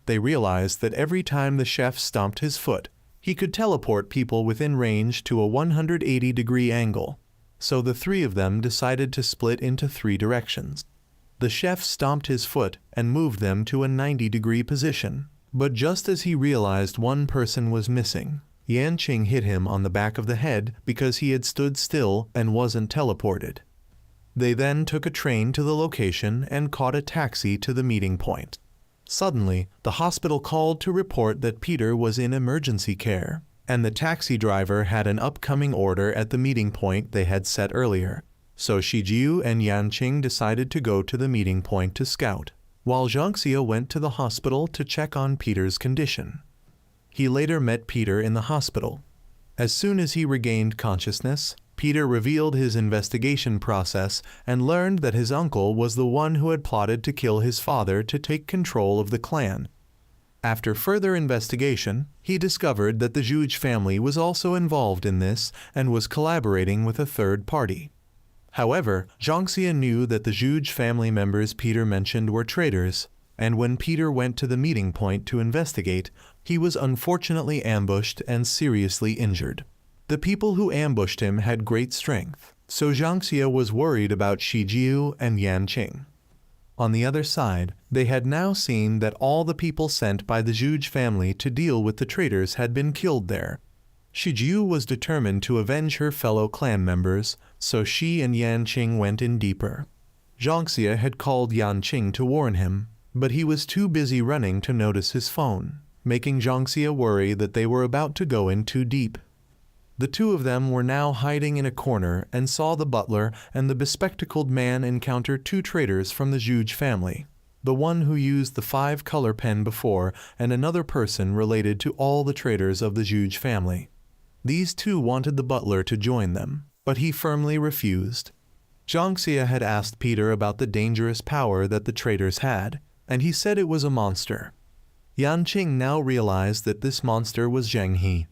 A: They realized that every time the chef stomped his foot, he could teleport people within range to a 180-degree angle, so the three of them decided to split into 3 directions. The chef stomped his foot and moved them to a 90-degree position, but just as he realized one person was missing, Yanqing hit him on the back of the head because he had stood still and wasn't teleported. They then took a train to the location and caught a taxi to the meeting point. Suddenly, the hospital called to report that Peter was in emergency care, and the taxi driver had an upcoming order at the meeting point they had set earlier. So Shijiu and Yanqing decided to go to the meeting point to scout, while Jiangxia went to the hospital to check on Peter's condition. He later met Peter in the hospital. As soon as he regained consciousness, Peter revealed his investigation process and learned that his uncle was the one who had plotted to kill his father to take control of the clan. After further investigation, he discovered that the Zhuge family was also involved in this and was collaborating with a third party. However, Zhangxia knew that the Zhuge family members Peter mentioned were traitors, and when Peter went to the meeting point to investigate, he was unfortunately ambushed and seriously injured. The people who ambushed him had great strength, so Zhangxia was worried about Shi Jiu and Yan Qing. On the other side, they had now seen that all the people sent by the Zhuge family to deal with the traitors had been killed there. Shi Jiu was determined to avenge her fellow clan members, so Shi and Yan Qing went in deeper. Zhangxia had called Yan Qing to warn him, but he was too busy running to notice his phone, making Zhangxia worry that they were about to go in too deep. The two of them were now hiding in a corner and saw the butler and the bespectacled man encounter two traitors from the Zhuge family, the one who used the 5-color pen before and another person related to all the traitors of the Zhuge family. These two wanted the butler to join them, but he firmly refused. Zhangxia had asked Peter about the dangerous power that the traitors had, and he said it was a monster. Yan Qing now realized that this monster was Zheng He.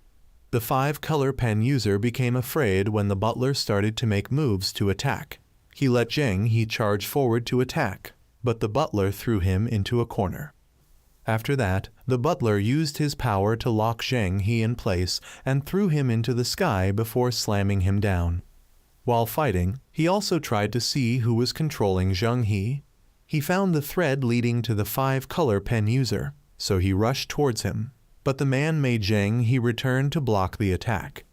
A: The 5-color pen user became afraid when the butler started to make moves to attack. He let Zheng He charge forward to attack, but the butler threw him into a corner. After that, the butler used his power to lock Zheng He in place and threw him into the sky before slamming him down. While fighting, he also tried to see who was controlling Zheng He. He found the thread leading to the 5-color pen user, so he rushed towards him, but the man made Zheng He return to block the attack.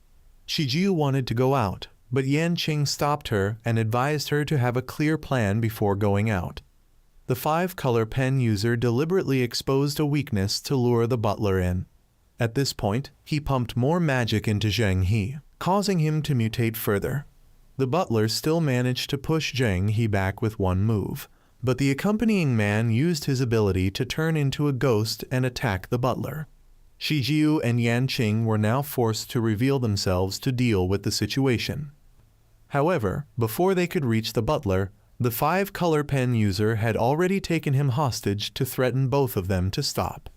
A: Shi Jiu wanted to go out, but Yan Qing stopped her and advised her to have a clear plan before going out. The 5-color pen user deliberately exposed a weakness to lure the butler in. At this point, he pumped more magic into Zheng He, causing him to mutate further. The butler still managed to push Zheng He back with one move, but the accompanying man used his ability to turn into a ghost and attack the butler. Shi Jiu and Yan Qing were now forced to reveal themselves to deal with the situation. However, before they could reach the butler, the 5-color pen user had already taken him hostage to threaten both of them to stop.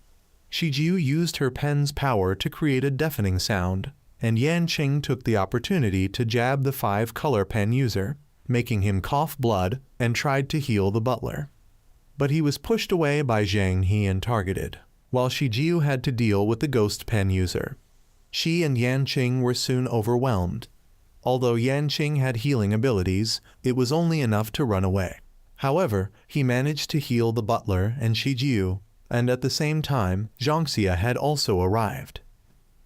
A: Shi Jiu used her pen's power to create a deafening sound, and Yan Qing took the opportunity to jab the 5-color pen user, making him cough blood, and tried to heal the butler. But he was pushed away by Zheng He and targeted, while Shi Jiu had to deal with the ghost pen user. Shi and Yan Qing were soon overwhelmed. Although Yan Qing had healing abilities, it was only enough to run away. However, he managed to heal the butler and Shi Jiu, and at the same time, Zhangxia had also arrived.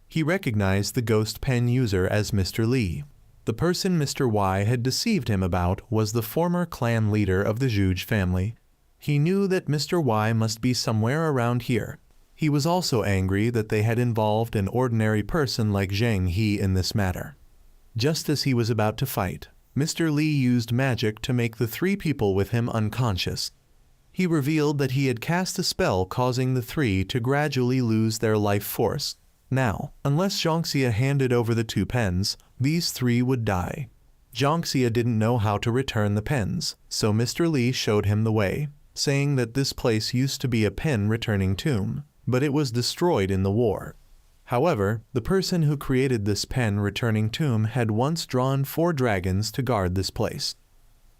A: He recognized the ghost pen user as Mr. Li. The person Mr. Y had deceived him about was the former clan leader of the Zhuge family. He knew that Mr. Y must be somewhere around here. He was also angry that they had involved an ordinary person like Zheng He in this matter. Just as he was about to fight, Mr. Li used magic to make the 3 people with him unconscious. He revealed that he had cast a spell causing the 3 to gradually lose their life force. Now, unless Zhangxia handed over the 2 pens, these 3 would die. Zhangxia didn't know how to return the pens, so Mr. Li showed him the way, saying that this place used to be a pen-returning tomb, but it was destroyed in the war. However, the person who created this pen-returning tomb had once drawn 4 dragons to guard this place.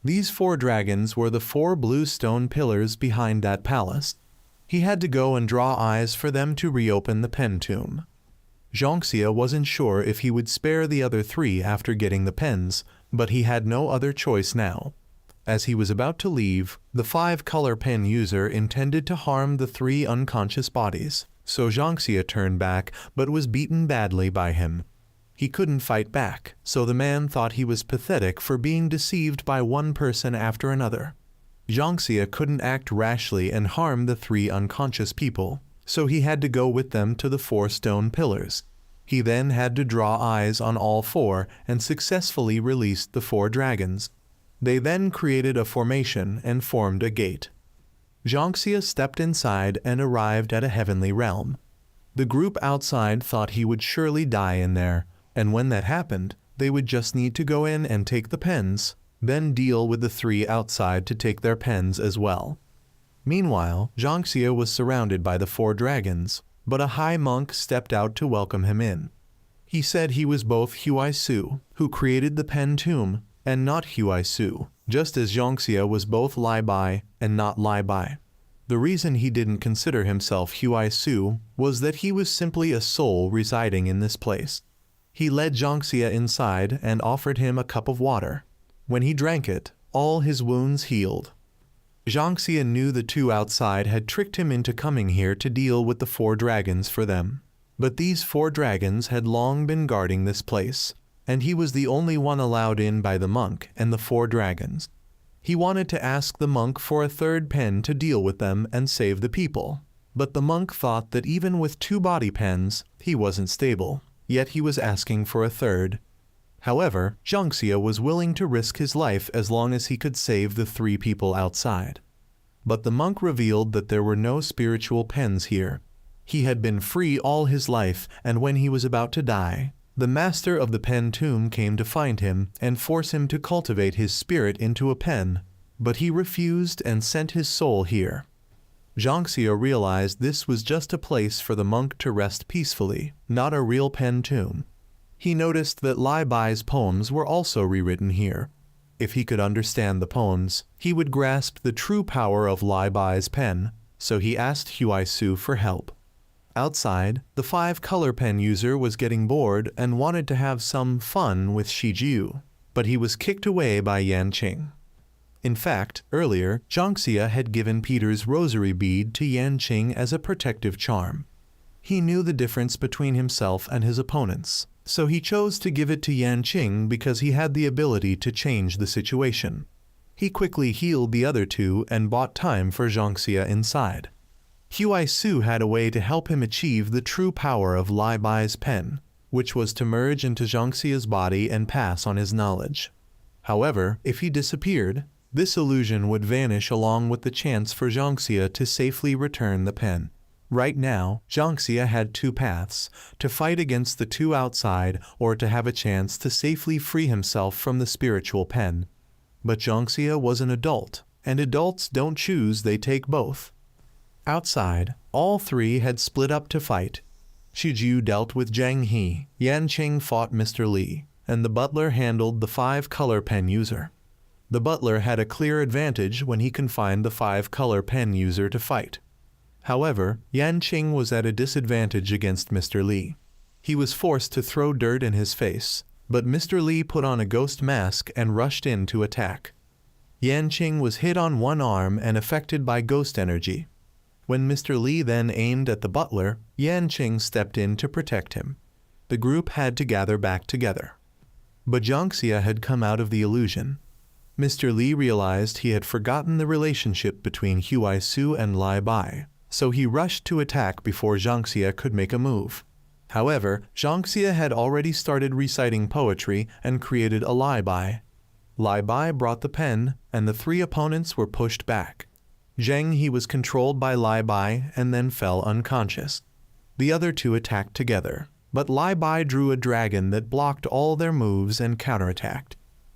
A: These 4 dragons were the 4 blue stone pillars behind that palace. He had to go and draw eyes for them to reopen the pen tomb. Zhangxia wasn't sure if he would spare the other 3 after getting the pens, but he had no other choice now. As he was about to leave, the 5-color pen user intended to harm the 3 unconscious bodies, so Zhangxia turned back but was beaten badly by him. He couldn't fight back, so the man thought he was pathetic for being deceived by one person after another. Zhangxia couldn't act rashly and harm the 3 unconscious people, so he had to go with them to the 4 stone pillars. He then had to draw eyes on all 4 and successfully released the 4 dragons. They then created a formation and formed a gate. Zhangxia stepped inside and arrived at a heavenly realm. The group outside thought he would surely die in there, and when that happened, they would just need to go in and take the pens, then deal with the 3 outside to take their pens as well. Meanwhile, Zhangxia was surrounded by the 4 dragons, but a high monk stepped out to welcome him in. He said he was both Huai Su, who created the Pen Tomb, and not Huai Su, just as Zhangxia was both Lai Bai and not Lai Bai. The reason he didn't consider himself Huai Su was that he was simply a soul residing in this place. He led Zhangxia inside and offered him a cup of water. When he drank it, all his wounds healed. Zhangxia knew the 2 outside had tricked him into coming here to deal with the 4 dragons for them. But these 4 dragons had long been guarding this place, and he was the only one allowed in by the monk and the 4 dragons. He wanted to ask the monk for a 3rd pen to deal with them and save the people, but the monk thought that even with 2 body pens, he wasn't stable, yet he was asking for a 3rd. However, Zhangxia was willing to risk his life as long as he could save the 3 people outside. But the monk revealed that there were no spiritual pens here. He had been free all his life, and when he was about to die, the master of the Pen Tomb came to find him and force him to cultivate his spirit into a pen, but he refused and sent his soul here. Zhangxia realized this was just a place for the monk to rest peacefully, not a real Pen Tomb. He noticed that Lai Bai's poems were also rewritten here. If he could understand the poems, he would grasp the true power of Lai Bai's pen, so he asked Huai Su for help. Outside, the 5-color pen user was getting bored and wanted to have some fun with Shi Jiu, but he was kicked away by Yan Qing. In fact, earlier, Zhangxia had given Peter's rosary bead to Yan Qing as a protective charm. He knew the difference between himself and his opponents, so he chose to give it to Yan Qing because he had the ability to change the situation. He quickly healed the other 2 and bought time for Zhangxia inside. Huai Su had a way to help him achieve the true power of Lai Bai's pen, which was to merge into Zhangxia's body and pass on his knowledge. However, if he disappeared, this illusion would vanish along with the chance for Zhangxia to safely return the pen. Right now, Zhangxia had 2 paths, to fight against the 2 outside or to have a chance to safely free himself from the spiritual pen. But Zhangxia was an adult, and adults don't choose, they take both. Outside, all 3 had split up to fight. Shi Jiu dealt with Zhang He, Yan Qing fought Mr. Li, and the butler handled the 5-color pen user. The butler had a clear advantage when he confined the 5-color pen user to fight. However, Yan Qing was at a disadvantage against Mr. Li. He was forced to throw dirt in his face, but Mr. Li put on a ghost mask and rushed in to attack. Yan Qing was hit on one arm and affected by ghost energy. When Mr. Li then aimed at the butler, Yan Qing stepped in to protect him. The group had to gather back together. But Zhangxia had come out of the illusion. Mr. Li realized he had forgotten the relationship between Huai Su and Lai Bai, so he rushed to attack before Zhangxia could make a move. However, Zhangxia had already started reciting poetry and created a Lai Bai. Lai Bai brought the pen, and the 3 opponents were pushed back. Zhang He was controlled by Lai Bai and then fell unconscious. The other 2 attacked together, but Lai Bai drew a dragon that blocked all their moves and counterattacked.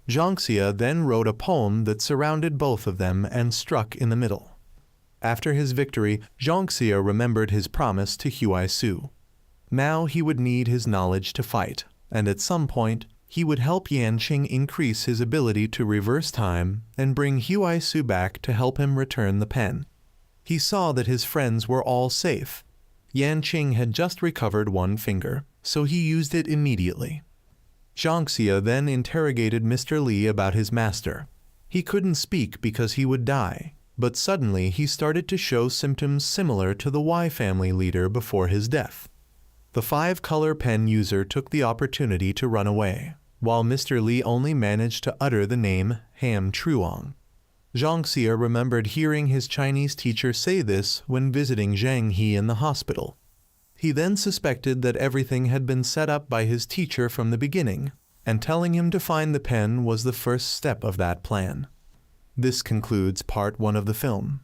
A: Zhangxia then wrote a poem that surrounded both of them and struck in the middle. After his victory, Zhangxia remembered his promise to Huai Su. Now he would need his knowledge to fight, and at some point, he would help Yan Qing increase his ability to reverse time and bring Huai Su back to help him return the pen. He saw that his friends were all safe. Yan Qing had just recovered 1 finger, so he used it immediately. Zhangxia then interrogated Mr. Li about his master. He couldn't speak because he would die, but suddenly he started to show symptoms similar to the Y family leader before his death. The 5-color pen user took the opportunity to run away, while Mr. Li only managed to utter the name Ham Truong. Zhangxia remembered hearing his Chinese teacher say this when visiting Zhang He in the hospital. He then suspected that everything had been set up by his teacher from the beginning, and telling him to find the pen was the first step of that plan. This concludes part 1 of the film.